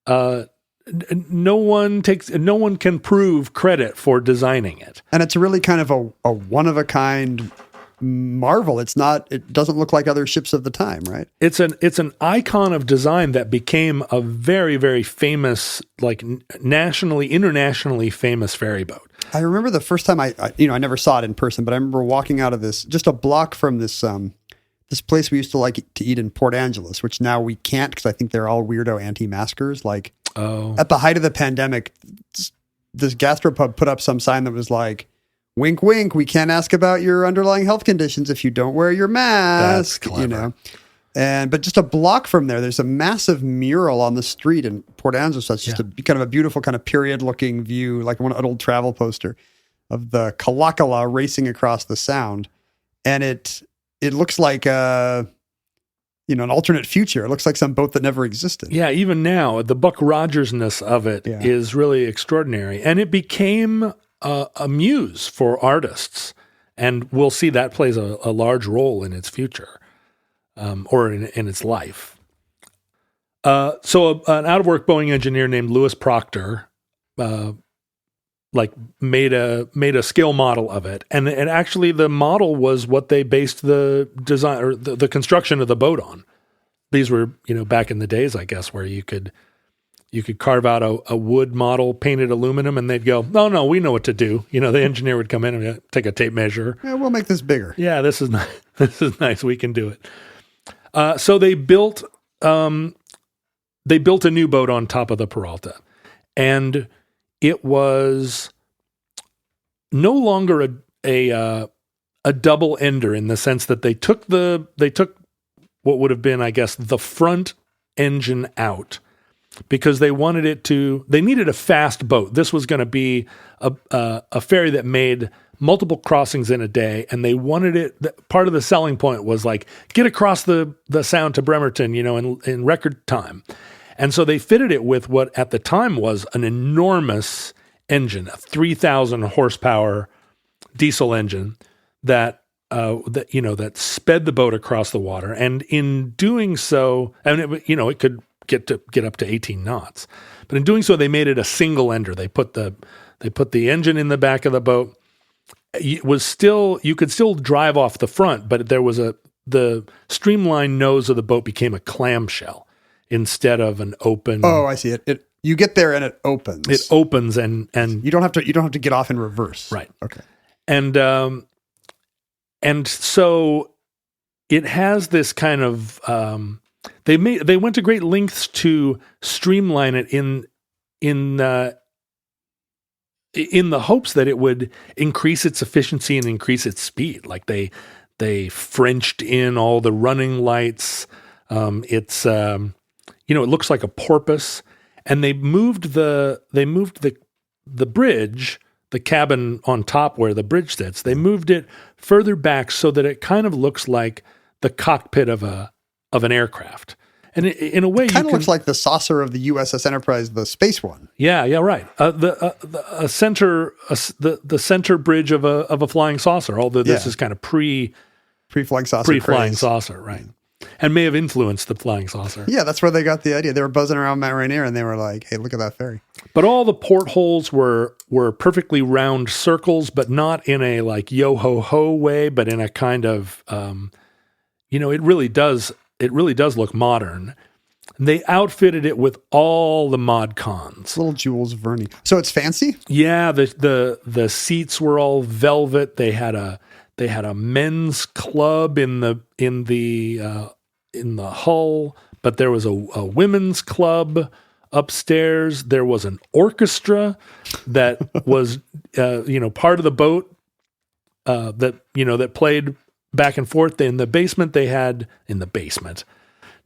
No one can prove credit for designing it. And it's really kind of a one of a kind marvel. It doesn't look like other ships of the time, right? It's an icon of design that became a very, very famous, like internationally famous ferry boat. I remember the first time I never saw it in person, but I remember walking out of this, just a block from this place we used to like to eat in Port Angeles, which now we can't because I think they're all weirdo anti-maskers. Like at the height of the pandemic, this gastropub put up some sign that was like, wink, wink, we can't ask about your underlying health conditions if you don't wear your mask. That's clever. But just a block from there's a massive mural on the street in Port Angeles. That's just a kind of a beautiful kind of period looking view, like an old travel poster of the Kalakala racing across the Sound. And it looks like an alternate future. It looks like some boat that never existed. Yeah, even now, the Buck Rogers-ness of it is really extraordinary. And it became a muse for artists. And we'll see that plays a large role in its future, or in its life. So an out-of-work Boeing engineer named Louis Proctor made a scale model of it. And actually the model was what they based the design or the construction of the boat on. These were, back in the days, I guess, where you could carve out a wood model, painted aluminum, and they'd go, "Oh no, we know what to do." The engineer would come in and take a tape measure. Yeah, we'll make this bigger. Yeah, this is nice. This is nice. We can do it. So they built a new boat on top of the Peralta, and it was no longer a double ender in the sense that they took what would have been, I guess, the front engine out because they needed a fast boat. This was going to be a ferry that made multiple crossings in a day, and they wanted it. Part of the selling point was get across the Sound to Bremerton, in record time. And so they fitted it with what at the time was an enormous engine, a 3,000 horsepower diesel engine that sped the boat across the water. And in doing so, it could get up to 18 knots. But in doing so, they made it a single ender. They put the engine in the back of the boat. You could still drive off the front, but there was the streamlined nose of the boat became a clamshell instead of an open. Oh, I see it. You get there and it opens. It opens and you don't have to get off in reverse. Right. Okay. And so it has this kind of they went to great lengths to streamline it in the hopes that it would increase its efficiency and increase its speed. Like they Frenched in all the running lights. It looks like a porpoise, and they moved the bridge, the cabin on top where the bridge sits. They moved it further back so that it kind of looks like the cockpit of an aircraft. And in a way, kind of looks like the saucer of the USS Enterprise, the space one. Yeah, right. The center bridge of a flying saucer. Although this is kind of pre-flying saucer, pre-flying saucer, right? And may have influenced the flying saucer. Yeah, that's where they got the idea. They were buzzing around Mount Rainier, and they were like, "Hey, look at that ferry." But all the portholes were perfectly round circles, but not in a yo ho ho way, but in a kind of it really does look modern. They outfitted it with all the mod cons. Little Jules Verne. So it's fancy? Yeah, the seats were all velvet. They had a men's club in the hull, but there was a women's club upstairs. There was an orchestra that was part of the boat that played back and forth. In the basement,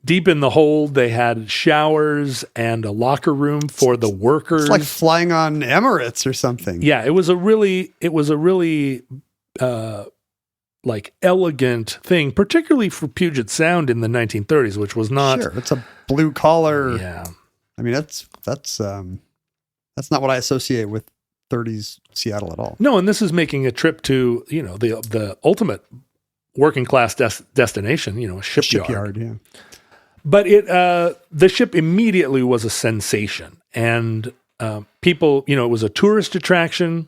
deep in the hold, they had showers and a locker room for the workers. It's like flying on Emirates or something. Yeah, it was a really elegant thing, particularly for Puget Sound in the 1930s, which was not. Sure, it's a blue collar. Yeah, I mean that's not what I associate with 30s Seattle at all. No, and this is making a trip to the ultimate working class destination, a shipyard. Yeah. But the ship immediately was a sensation, and people, it was a tourist attraction.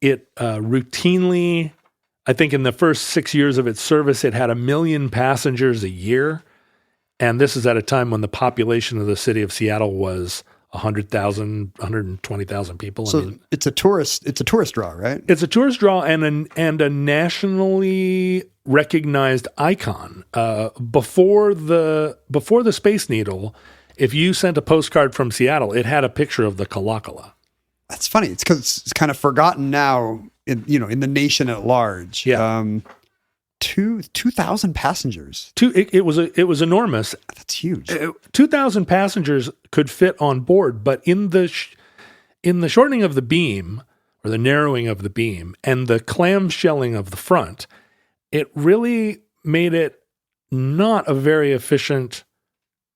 It routinely, I think in the first 6 years of its service, it had 1 million passengers a year. And this is at a time when the population of the city of Seattle was 100,000, 120,000 people. So it's a tourist draw, right? It's a tourist draw and a nationally recognized icon. Before the Space Needle, if you sent a postcard from Seattle, it had a picture of the Kalakala. That's funny. It's because it's kind of forgotten now in the nation at large. Yeah. 2,000 passengers. It was enormous. That's huge. 2,000 passengers could fit on board, but in the shortening of the beam, or the narrowing of the beam, and the clamshelling of the front, it really made it not a very efficient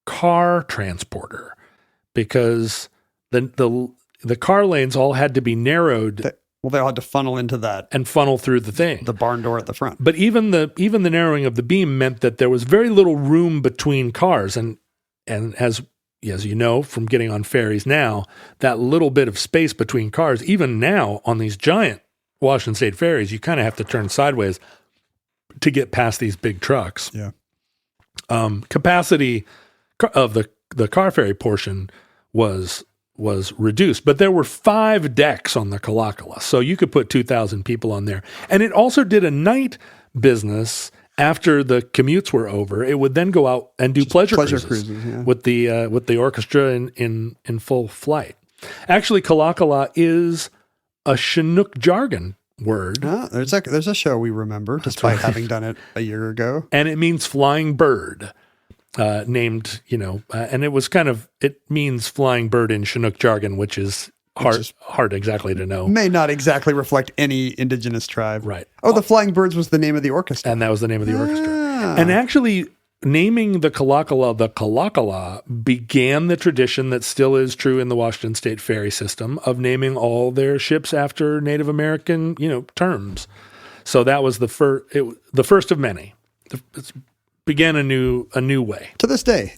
car transporter, because the car lanes all had to be narrowed. They all had to funnel into that and funnel through the thing, the barn door at the front. But even the narrowing of the beam meant that there was very little room between cars, and as you know from getting on ferries now, that little bit of space between cars, even now on these giant Washington State ferries, you kind of have to turn sideways to get past these big trucks. Yeah. Capacity of the car ferry portion was reduced, but there were 5 decks on the Kalakala, so you could put 2,000 people on there. And it also did a night business after the commutes were over. It would then go out and do pleasure cruises yeah. with the orchestra in full flight. Actually, Kalakala is a Chinook jargon word. There's a show we remember, despite having done it a year ago. And it means flying bird, named, and it means flying bird in Chinook jargon, which is hard exactly to know. May not exactly reflect any indigenous tribe. Right. Oh, the Flying Birds was the name of the orchestra. And that was the name of the orchestra. And actually, naming the Kalakala began the tradition that still is true in the Washington State ferry system of naming all their ships after Native American, terms. So that was the first of many. It began a new way. To this day.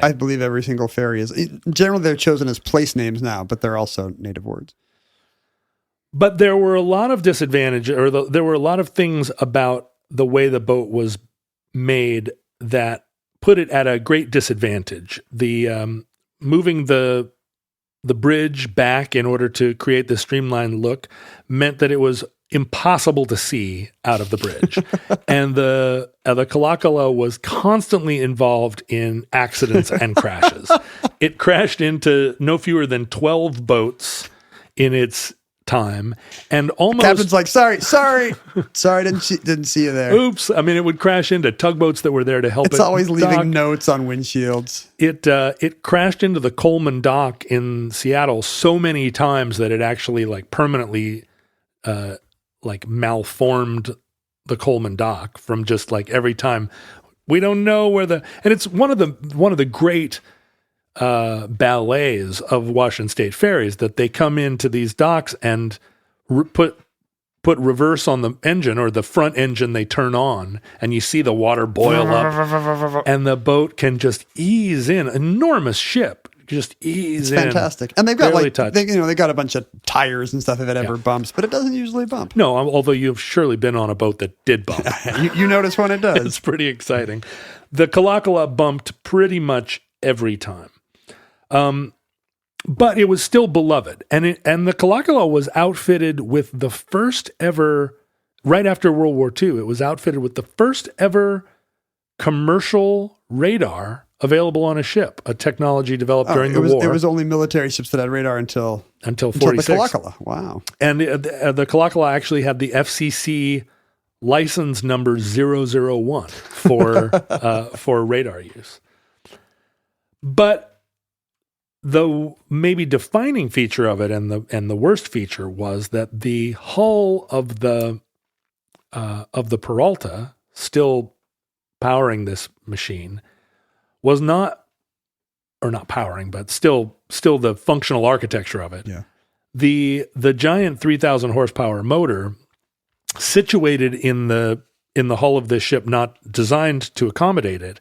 I believe every single ferry is. Generally, they're chosen as place names now, but they're also native words. But there were a lot of disadvantages, there were a lot of things about the way the boat was made that put it at a great disadvantage. The moving the bridge back in order to create the streamlined look meant that it was impossible to see out of the bridge. And the Kalakala was constantly involved in accidents and crashes. It crashed into no fewer than 12 boats in its time, and almost captain's like, sorry, didn't see you there. Oops. I mean, it would crash into tugboats that were there to help. It's always leaving notes on windshields. It crashed into the Coleman dock in Seattle so many times that it actually permanently malformed the Coleman dock from just every time. We don't know where and it's one of the great ballets of Washington State ferries that they come into these docks and put reverse on the engine, or the front engine they turn on, and you see the water boil up and the boat can just ease in. Enormous ship. Just ease in. Fantastic. And they've got they got a bunch of tires and stuff if it ever bumps, but it doesn't usually bump. No, although you've surely been on a boat that did bump. you notice when it does. It's pretty exciting. The Kalakala bumped pretty much every time. But it was still beloved. And the Kalakala was outfitted with the first ever, right after World War II, it was outfitted with the first ever commercial radar available on a ship, a technology developed during the war. It was only military ships that had radar until 46. The Kalakala. Wow. And the Kalakala actually had the FCC license number 001 for radar use. But the maybe defining feature of it, and the worst feature, was that the hull of the Peralta, still powering this machine, was not powering, but still the functional architecture of it. Yeah. The giant 3,000 horsepower motor situated in the hull of this ship, not designed to accommodate it,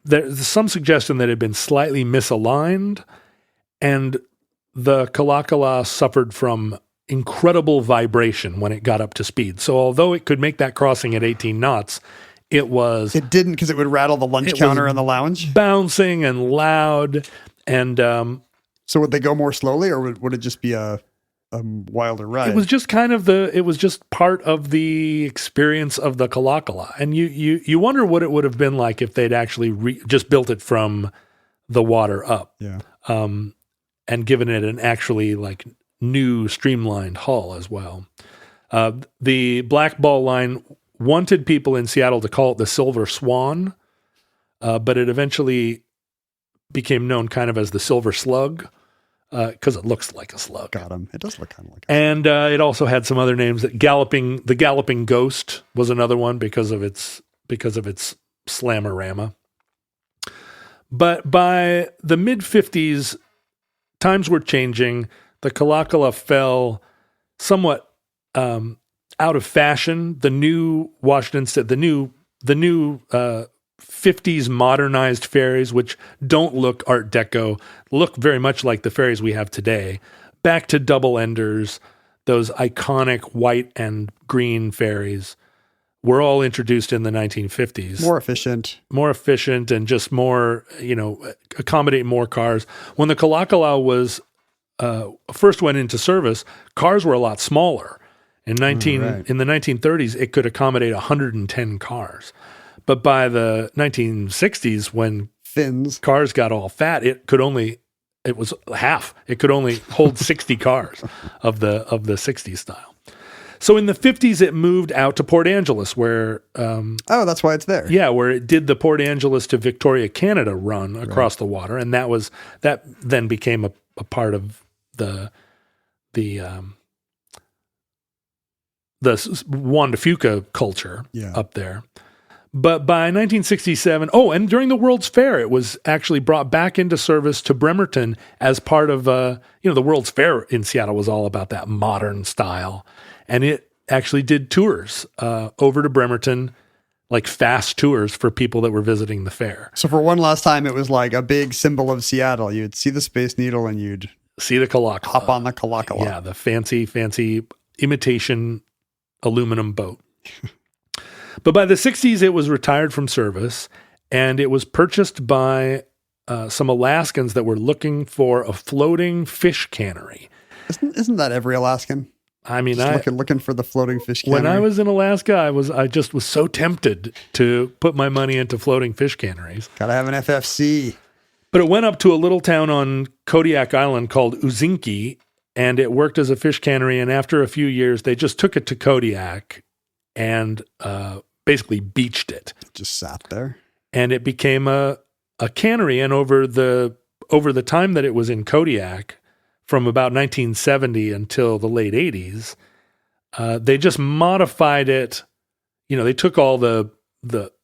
there's some suggestion that it had been slightly misaligned, and the Kalakala suffered from incredible vibration when it got up to speed. So although it could make that crossing at 18 knots, it didn't, because it would rattle the lunch counter in the lounge? Bouncing and loud. And so would they go more slowly, or would it just be a wilder ride? It was just it was just part of the experience of the Kalakala. And you wonder what it would have been like if they'd actually just built it from the water up. Yeah. And given it an actually new streamlined hull as well. The black ball line wanted people in Seattle to call it the Silver Swan, but it eventually became known kind of as the Silver Slug because it looks like a slug. Got him. It does look kind of like And it also had some other names. The Galloping Ghost was another one because of its slamorama. But by the mid-50s, times were changing. The Kalakala fell somewhat out of fashion. The new Washington State, the new 50s modernized ferries, which don't look Art Deco, look very much like the ferries we have today. Back to double enders, those iconic white and green ferries were all introduced in the 1950s. More efficient and just more, accommodate more cars. When the Kalakala was first went into service, cars were a lot smaller. In the 1930s, it could accommodate 110 cars. But by the 1960s, when cars got all fat, it was half. It could only hold 60 cars of the 60s style. So in the 50s, it moved out to Port Angeles, where that's why it's there. Yeah, where it did the Port Angeles to Victoria, Canada run across the water, and that then became a part of the Juan de Fuca culture up there. But by 1967, and during the World's Fair, it was actually brought back into service to Bremerton as part of, the World's Fair in Seattle was all about that modern style. And it actually did tours over to Bremerton, like fast tours for people that were visiting the fair. So for one last time, it was like a big symbol of Seattle. You'd see the Space Needle and you'd see the Kalakala. Hop on the Kalakala. Yeah, the fancy imitation aluminum boat. But by the 60s, it was retired from service, and it was purchased by some Alaskans that were looking for a floating fish cannery. Isn't that every Alaskan? I mean, looking for the floating fish cannery. When I was in Alaska, I just was so tempted to put my money into floating fish canneries. Gotta have an FFC. But it went up to a little town on Kodiak Island called Uzinki, and it worked as a fish cannery. And after a few years, they just took it to Kodiak and basically beached it. It just sat there. And it became a cannery. And over the time that it was in Kodiak, from about 1970 until the late 80s, they just modified it. They took all the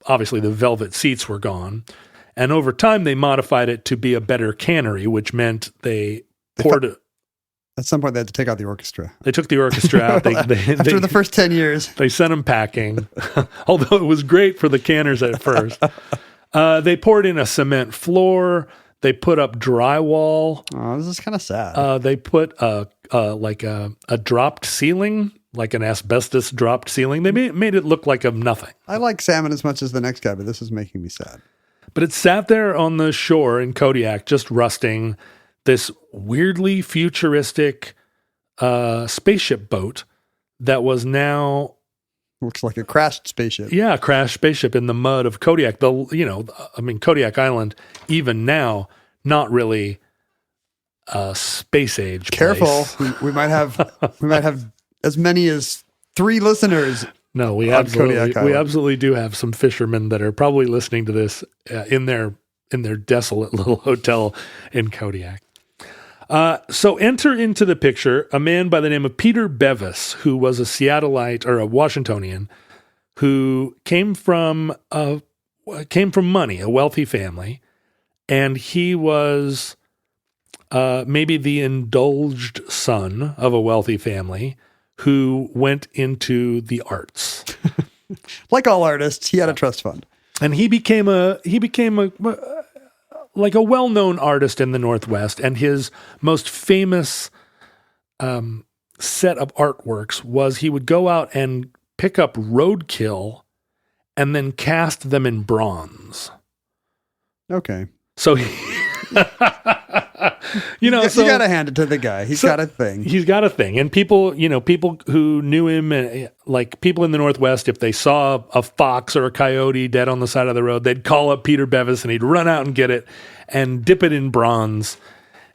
obviously the velvet seats were gone. And over time, they modified it to be a better cannery, which meant they poured it. At some point, they had to take out the orchestra. They took the orchestra out. After the first 10 years. They sent them packing, although it was great for the canners at first. They poured in a cement floor. They put up drywall. Oh, this is kind of sad. They put a dropped ceiling, like an asbestos dropped ceiling. They made it look like nothing. I like salmon as much as the next guy, but this is making me sad. But it sat there on the shore in Kodiak, just rusting. This weirdly futuristic spaceship boat that was now... Looks like a crashed spaceship. Yeah, a crashed spaceship in the mud of Kodiak. Kodiak Island, even now, not really a space age Careful. place. We might have as many as 3 listeners. No, we absolutely do have some fishermen that are probably listening to this in their desolate little hotel in Kodiak. So enter into the picture a man by the name of Peter Bevis, who was a Seattleite or a Washingtonian, who came from money, a wealthy family, and he was maybe the indulged son of a wealthy family who went into the arts. Like all artists, he had a trust fund, and he became a well-known artist in the Northwest, and his most famous set of artworks was he would go out and pick up roadkill and then cast them in bronze. Okay. So you got to hand it to the guy. He's got a thing. He's got a thing. And people who knew him, like people in the Northwest, if they saw a fox or a coyote dead on the side of the road, they'd call up Peter Bevis and he'd run out and get it and dip it in bronze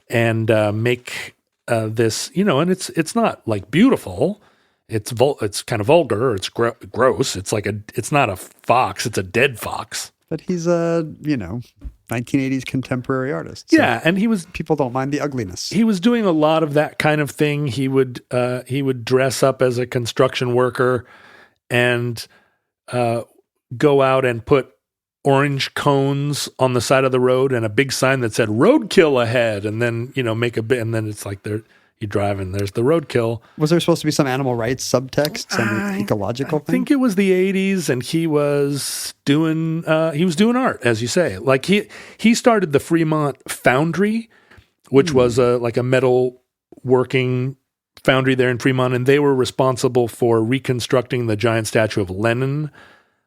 and make this, and it's not like beautiful. It's kind of vulgar. Or it's gross. It's not a fox. It's a dead fox. But he's a 1980s contemporary artist. So Yeah, and people don't mind the ugliness. he was doing a lot of that kind of thing. He would dress up as a construction worker and go out and put orange cones on the side of the road and a big sign that said roadkill ahead, and then make a bit, and then it's like you drive and there's the roadkill. Was there supposed to be some animal rights subtext, some ecological thing? I think it was the 80s, and he was doing art, as you say. Like he started the Fremont Foundry, which was like a metal working foundry there in Fremont, and they were responsible for reconstructing the giant statue of Lenin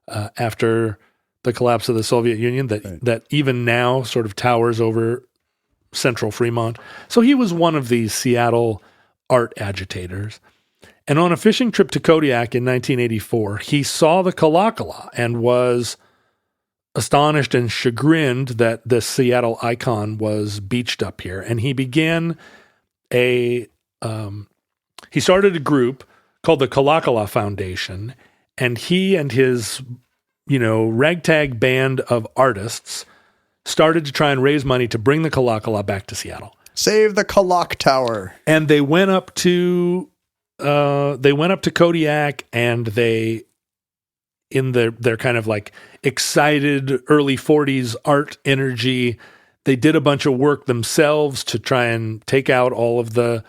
after the collapse of the Soviet Union that even now sort of towers over central Fremont. So he was one of these Seattle art agitators. And on a fishing trip to Kodiak in 1984, he saw the Kalakala and was astonished and chagrined that the Seattle icon was beached up here. And he began he started a group called the Kalakala Foundation, and he and his ragtag band of artists started to try and raise money to bring the Kalakala back to Seattle. Save the Kalak Tower. And they went up to Kodiak, and they, in their kind of like excited early 40s art energy, they did a bunch of work themselves to try and take out all of the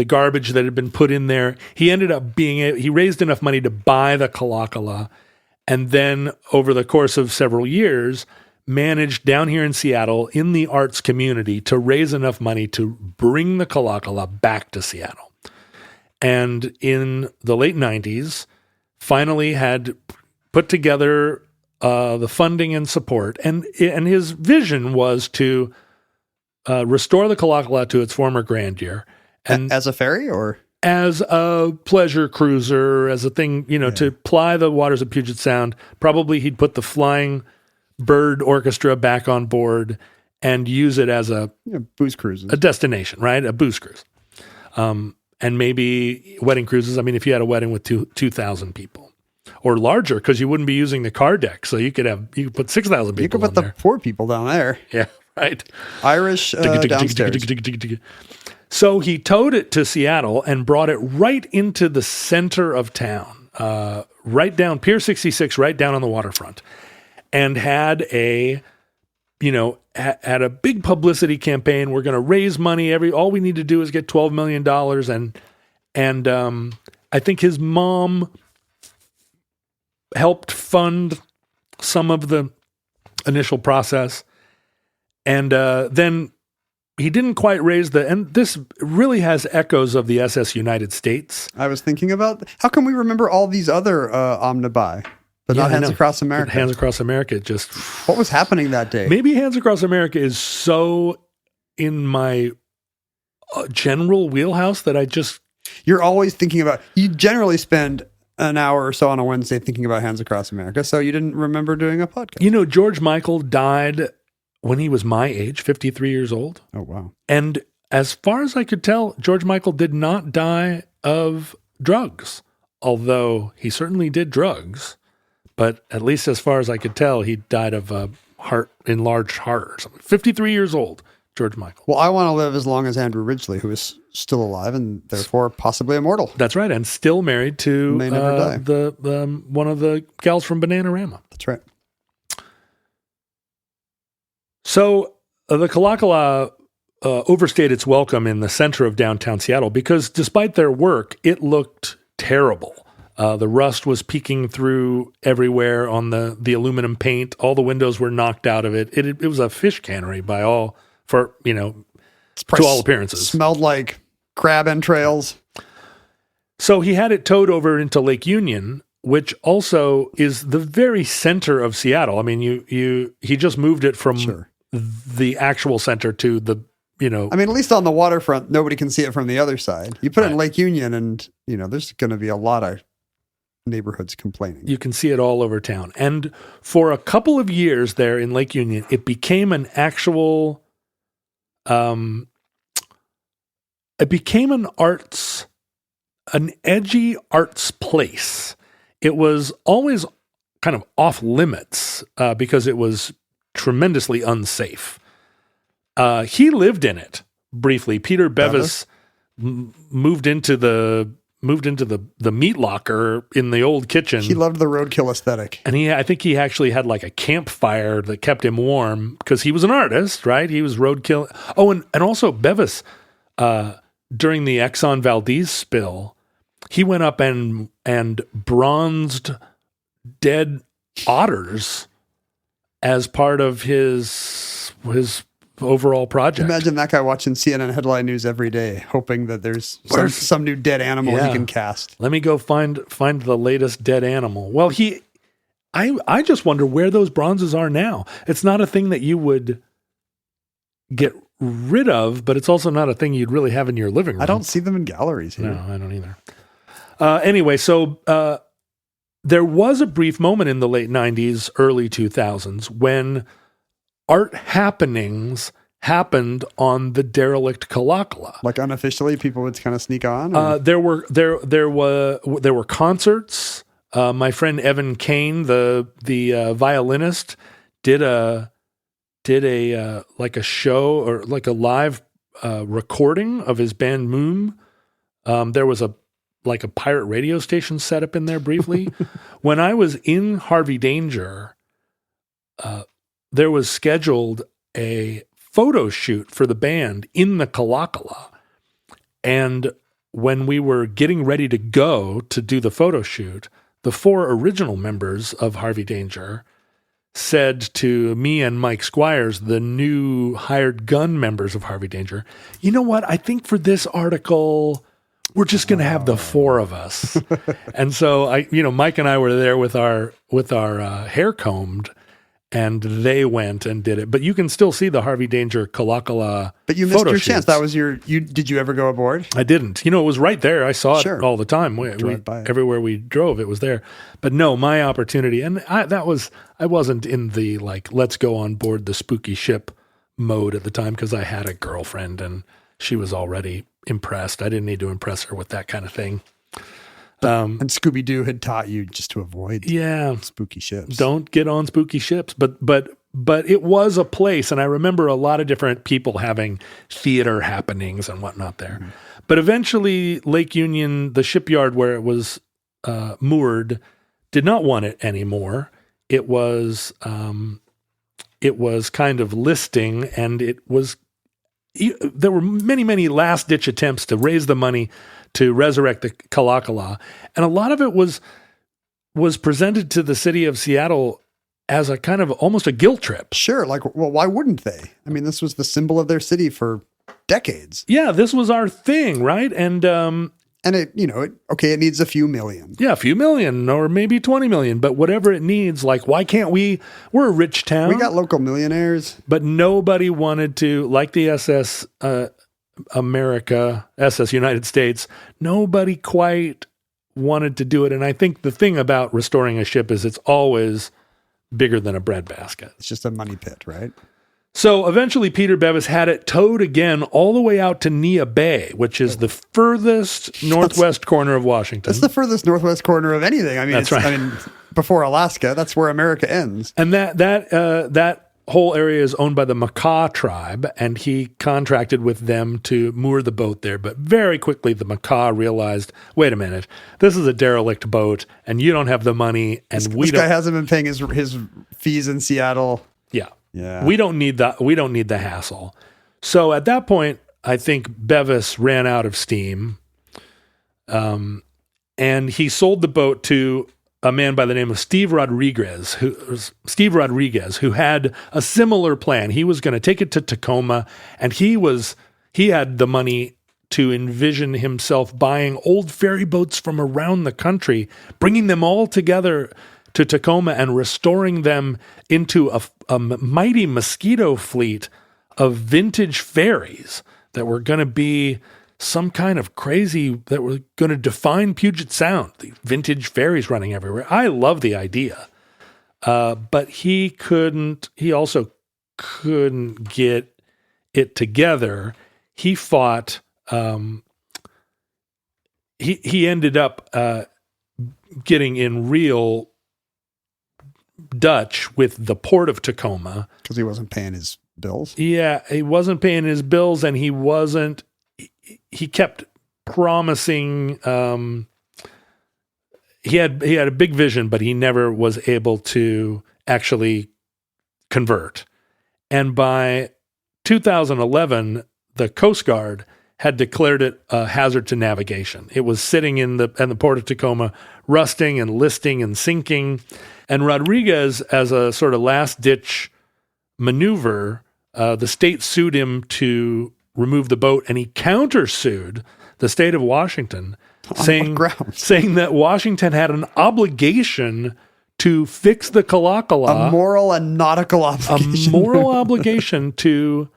garbage that had been put in there. He ended up he raised enough money to buy the Kalakala, and then over the course of several years, managed down here in Seattle in the arts community to raise enough money to bring the Kalakala back to Seattle. And in the late 90s, finally had put together the funding and support. And his vision was to restore the Kalakala to its former grandeur. And as a ferry, or as a pleasure cruiser, as a thing, to ply the waters of Puget Sound. Probably he'd put the Flying Bird Orchestra back on board and use it as a booze cruises, a destination, right? A booze cruise. And maybe wedding cruises. I mean, if you had a wedding with 2,000 people or larger, because you wouldn't be using the car deck. So you could put 6,000 people. You could put the poor people down there. Yeah, right. Irish downstairs. So he towed it to Seattle and brought it right into the center of town, right down Pier 66, right down on the waterfront, and had a big publicity campaign. We're going to raise money. All we need to do is get $12 million. And I think his mom helped fund some of the initial process. And then he didn't quite raise and this really has echoes of the SS United States. I was thinking about, how can we remember all these other omnibuy, but not Hands Across America? Hands Across America just... What was happening that day? Maybe Hands Across America is so in my general wheelhouse that I just... You're always thinking about... You generally spend an hour or so on a Wednesday thinking about Hands Across America, so you didn't remember doing a podcast. George Michael died when he was my age, 53 years old. Oh, wow. And as far as I could tell, George Michael did not die of drugs, although he certainly did drugs. But at least as far as I could tell, he died of a enlarged heart or something. 53 years old, George Michael. Well, I want to live as long as Andrew Ridgeley, who is still alive and therefore possibly immortal. That's right, and still married to May never die. the one of the gals from Bananarama. That's right. So the Kalakala overstayed its welcome in the center of downtown Seattle because despite their work, it looked terrible. The rust was peeking through everywhere on the aluminum paint. All the windows were knocked out of it. It was a fish cannery to all appearances. Smelled like crab entrails. So he had it towed over into Lake Union, which also is the very center of Seattle. I mean, he just moved it from the actual center to the, I mean, at least on the waterfront, nobody can see it from the other side. You put it in Lake Union and, there's going to be a lot of neighborhoods complaining. You can see it all over town. And for a couple of years there in Lake Union, it became an actual, it became an arts an edgy arts place. It was always kind of off limits because it was tremendously unsafe. He lived in it briefly. Peter Bevis moved into the meat locker in the old kitchen. He loved the roadkill aesthetic. And I think he actually had like a campfire that kept him warm because he was an artist, right? He was roadkill. Oh, and also Bevis, during the Exxon Valdez spill, he went up and bronzed dead otters as part of his overall project. Imagine that guy watching CNN headline news every day, hoping that there's some new dead animal he can cast. Let me go find the latest dead animal. Well, I just wonder where those bronzes are now. It's not a thing that you would get rid of, but it's also not a thing you'd really have in your living room. I don't see them in galleries here. No, I don't either. Anyway, so there was a brief moment in the late 90s, early 2000s when art happenings happened on the derelict Kalakala. Like unofficially, people would kind of sneak on? There were concerts. My friend Evan Kane, the violinist, did a like a show or like a live recording of his band Moom. There was a pirate radio station set up in there briefly. When I was in Harvey Danger, there was scheduled a photo shoot for the band in the Kalakala. And when we were getting ready to go to do the photo shoot, the 4 original members of Harvey Danger said to me and Mike Squires, the new hired gun members of Harvey Danger, you know what? I think for this article, we're just going to have the 4 of us. And so Mike and I were there with our hair combed, and they went and did it. But you can still see the Harvey Danger Kalakala. But you missed your chance. That was did you ever go aboard? I didn't. It was right there. I saw it all the time. Everywhere we drove, it was there. But no, my opportunity, and I wasn't in the let's go on board the spooky ship mode at the time because I had a girlfriend and she was already impressed. I didn't need to impress her with that kind of thing. And Scooby-Doo had taught you just to avoid spooky ships. Don't get on spooky ships. But it was a place, and I remember a lot of different people having theater happenings and whatnot there. Mm-hmm. But eventually, Lake Union, the shipyard where it was moored, did not want it anymore. It was kind of listing, and there were many, many last-ditch attempts to raise the money to resurrect the Kalakala. And a lot of it was presented to the city of Seattle as a kind of almost a guilt trip. Sure. Why wouldn't they? I mean, this was the symbol of their city for decades. Yeah, this was our thing, right? And it needs a few million. Yeah, a few million or maybe 20 million, but whatever it needs, why can't we're a rich town. We got local millionaires. But nobody wanted to, like the SS United States, nobody quite wanted to do it. And I think the thing about restoring a ship is it's always bigger than a breadbasket. It's just a money pit, right? So eventually Peter Bevis had it towed again all the way out to Nia Bay, which is the furthest northwest corner of Washington. That's the furthest northwest corner of anything. I mean, that's right. I mean, before Alaska, that's where America ends. And that whole area is owned by the Makah tribe, and he contracted with them to moor the boat there. But very quickly, the Makah realized, wait a minute, this is a derelict boat, and you don't have the money, and this guy hasn't been paying his fees in Seattle. Yeah. We don't need the hassle. So at that point, I think Bevis ran out of steam, and he sold the boat to a man by the name of Steve Rodriguez, who had a similar plan. He was going to take it to Tacoma, and he had the money to envision himself buying old ferry boats from around the country, bringing them all together to Tacoma and restoring them into a mighty mosquito fleet of vintage ferries that were going to be some kind of crazy, that were going to define Puget Sound, the vintage ferries running everywhere. I love the idea. But he also couldn't get it together. He fought, he ended up getting in real Dutch with the port of Tacoma because he wasn't paying his bills. Yeah, he wasn't paying his bills, and he kept promising. He had a big vision, but he never was able to actually convert. And by 2011, the Coast Guard had declared it a hazard to navigation. It was sitting in the port of Tacoma, rusting and listing and sinking. And Rodriguez, as a sort of last-ditch maneuver, the state sued him to remove the boat, and he countersued the state of Washington, saying that Washington had an obligation to fix the Kalakala. A moral and nautical obligation. A moral obligation to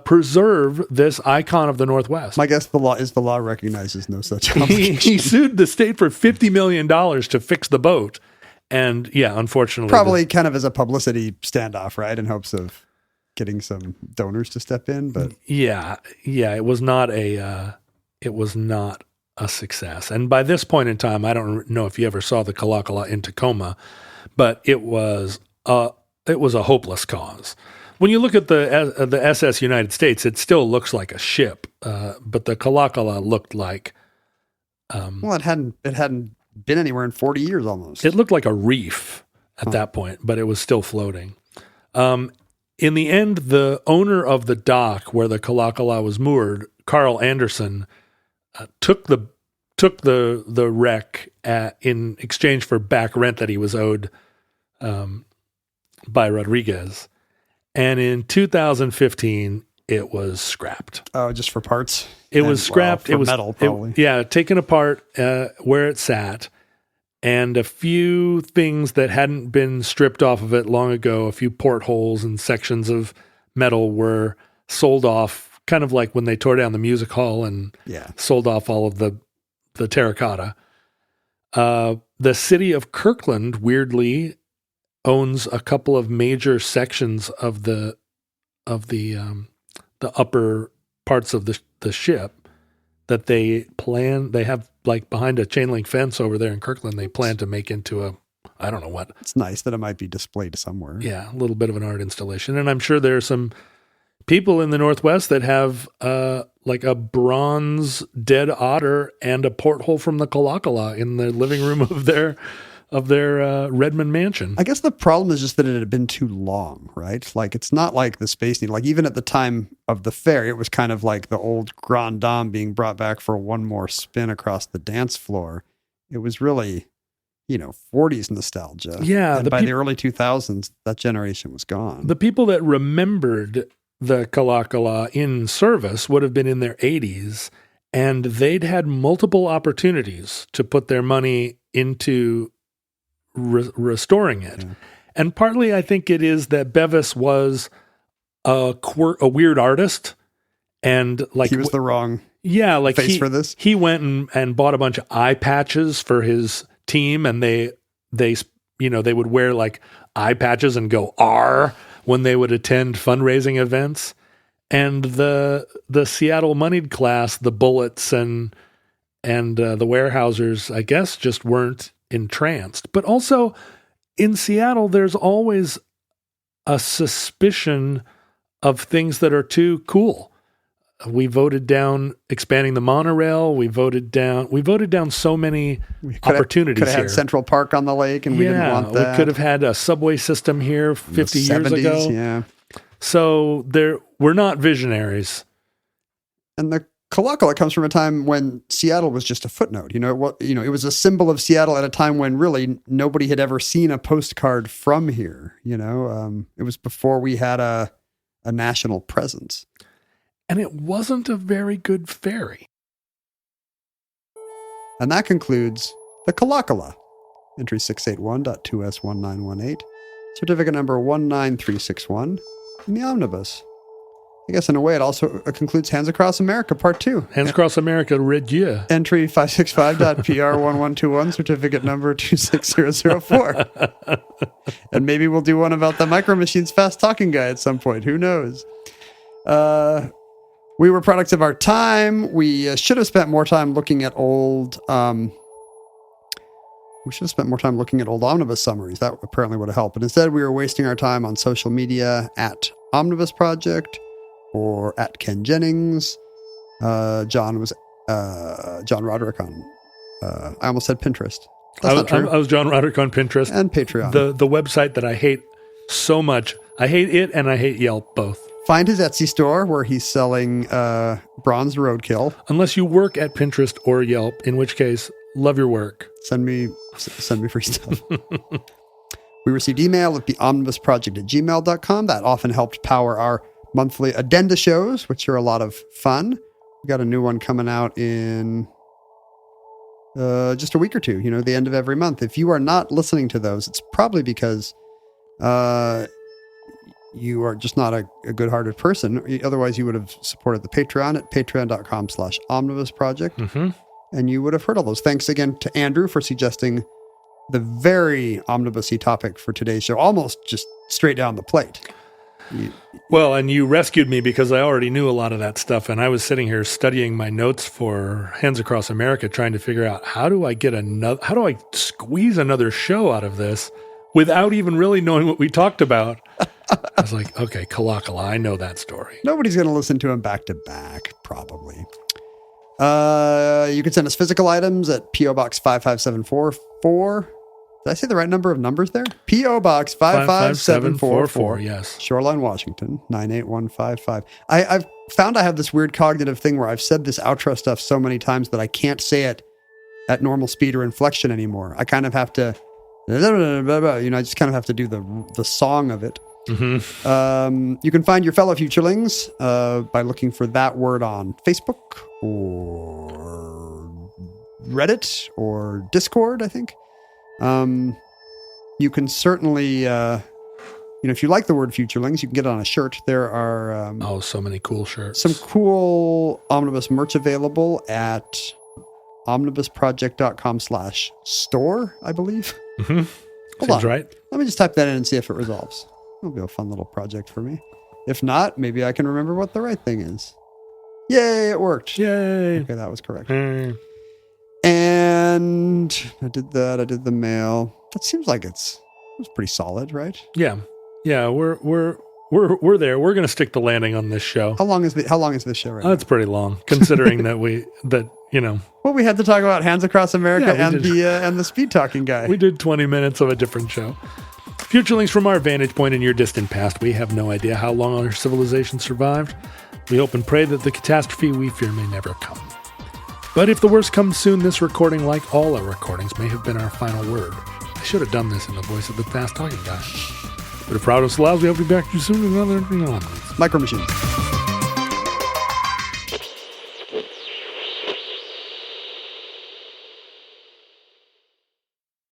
preserve this icon of the Northwest. My guess the law recognizes no such obligation. He sued the state for $50 million to fix the boat. And yeah, unfortunately. Probably kind of as a publicity standoff, right? In hopes of getting some donors to step in. But yeah, it was not a success. And by this point in time, I don't know if you ever saw the Kalakala in Tacoma, but it was a hopeless cause. When you look at the SS United States, it still looks like a ship, but the Kalakala looked like it hadn't been anywhere in 40 years almost. It looked like a reef at that point, but it was still floating. In the end, the owner of the dock where the Kalakala was moored, Carl Anderson, took the wreck in exchange for back rent that he was owed by Rodriguez. And in 2015, it was scrapped. Oh, just for parts? It was scrapped. For it was metal, probably. Taken apart where it sat, and a few things that hadn't been stripped off of it long ago, a few portholes and sections of metal were sold off, kind of like when they tore down the music hall and sold off all of the terracotta. The city of Kirkland, weirdly, owns a couple of major sections of the upper parts of the ship that they have, like behind a chain link fence over there in Kirkland, they plan to make into I don't know what. It's nice that it might be displayed somewhere. Yeah, a little bit of an art installation. And I'm sure there are some people in the Northwest that have like a bronze dead otter and a porthole from the Kalakala in the living room of their Redmond mansion. I guess the problem is just that it had been too long, right? Like, it's not like the Space Needle. Like, even at the time of the ferry, it was kind of like the old Grand Dame being brought back for one more spin across the dance floor. It was really, 40s nostalgia. Yeah. And by the early 2000s, that generation was gone. The people that remembered the Kalakala in service would have been in their 80s, and they'd had multiple opportunities to put their money into restoring it. Yeah. And partly I think it is that Bevis was a weird artist, and like he was the wrong face for this. He went and bought a bunch of eye patches for his team, and they would wear like eye patches and go R when they would attend fundraising events. And the Seattle moneyed class, the Bullets and the Warehousers, I guess, just weren't entranced. But also in Seattle, there's always a suspicion of things that are too cool. We voted down expanding the monorail. We voted down so many opportunities could have had Central Park on the lake, and we didn't want that. We could have had a subway system here 50 years ago. Yeah. So we're not visionaries. And the Kalakala comes from a time when Seattle was just a footnote. It was a symbol of Seattle at a time when really nobody had ever seen a postcard from here. It was before we had a national presence. And it wasn't a very good ferry. And that concludes the Kalakala. Entry 681.2S1918. Certificate number 19361 in the omnibus. I guess in a way it also concludes Hands Across America Part 2. Hands Across America, Red Entry 565.PR1121, certificate number 26004. And maybe we'll do one about the Micro Machines Fast Talking Guy at some point. Who knows? We were products of our time. We should have spent more time looking at old. We should have spent more time looking at old omnibus summaries. That apparently would have helped. But instead, we were wasting our time on social media at Omnibus Project or at Ken Jennings. John Roderick on. I almost said Pinterest. That's not true. I was John Roderick on Pinterest And Patreon. The website that I hate so much. I hate it and I hate Yelp both. Find his Etsy store where he's selling bronze roadkill. Unless you work at Pinterest or Yelp, in which case, love your work. Send me free stuff. We received email at theomnibusproject@gmail.com. That often helped power our monthly addenda shows, which are a lot of fun. We got a new one coming out in just a week or two, the end of every month. If you are not listening to those, it's probably because you are just not a good-hearted person. Otherwise, you would have supported the Patreon at patreon.com/omnibusproject. Mm-hmm. And you would have heard all those. Thanks again to Andrew for suggesting the very omnibus-y topic for today's show, almost just straight down the plate. Well, and you rescued me because I already knew a lot of that stuff, and I was sitting here studying my notes for Hands Across America, trying to figure out how do I squeeze another show out of this without even really knowing what we talked about. I was like, okay, Kalakala, I know that story. Nobody's going to listen to him back to back, probably. You can send us physical items at P.O. Box 55744. Did I say the right number of numbers there? P.O. Box 55744. Yes. Shoreline, Washington, 98155. I've found I have this weird cognitive thing where I've said this outro stuff so many times that I can't say it at normal speed or inflection anymore. I kind of have to, I just kind of have to do the song of it. Mm-hmm. You can find your fellow futurelings by looking for that word on Facebook or Reddit or Discord, I think. You can certainly, if you like the word futurelings, you can get it on a shirt. There are so many cool shirts. Some cool omnibus merch available at omnibusproject.com/store, I believe. Mm-hmm. Hold Seems on. right. Let me just type that in and see if it resolves. It'll be a fun little project for me. If not, maybe I can remember what the right thing is. Yay, it worked. Yay. Okay, that was correct. Mm. And I did that. I did the mail. That seems like it was pretty solid, right? Yeah. We're there. We're gonna stick the landing on this show. How long is this show right now? It's pretty long, considering that we had to talk about Hands Across America and the speed talking guy. We did 20 minutes of a different show. Futurelings, from our vantage point in your distant past, we have no idea how long our civilization survived. We hope and pray that the catastrophe we fear may never come. But if the worst comes soon, this recording, like all our recordings, may have been our final word. I should have done this in the voice of the fast talking guy. But if Proudness allows, we hope to be back to you soon with another. Micro Machines.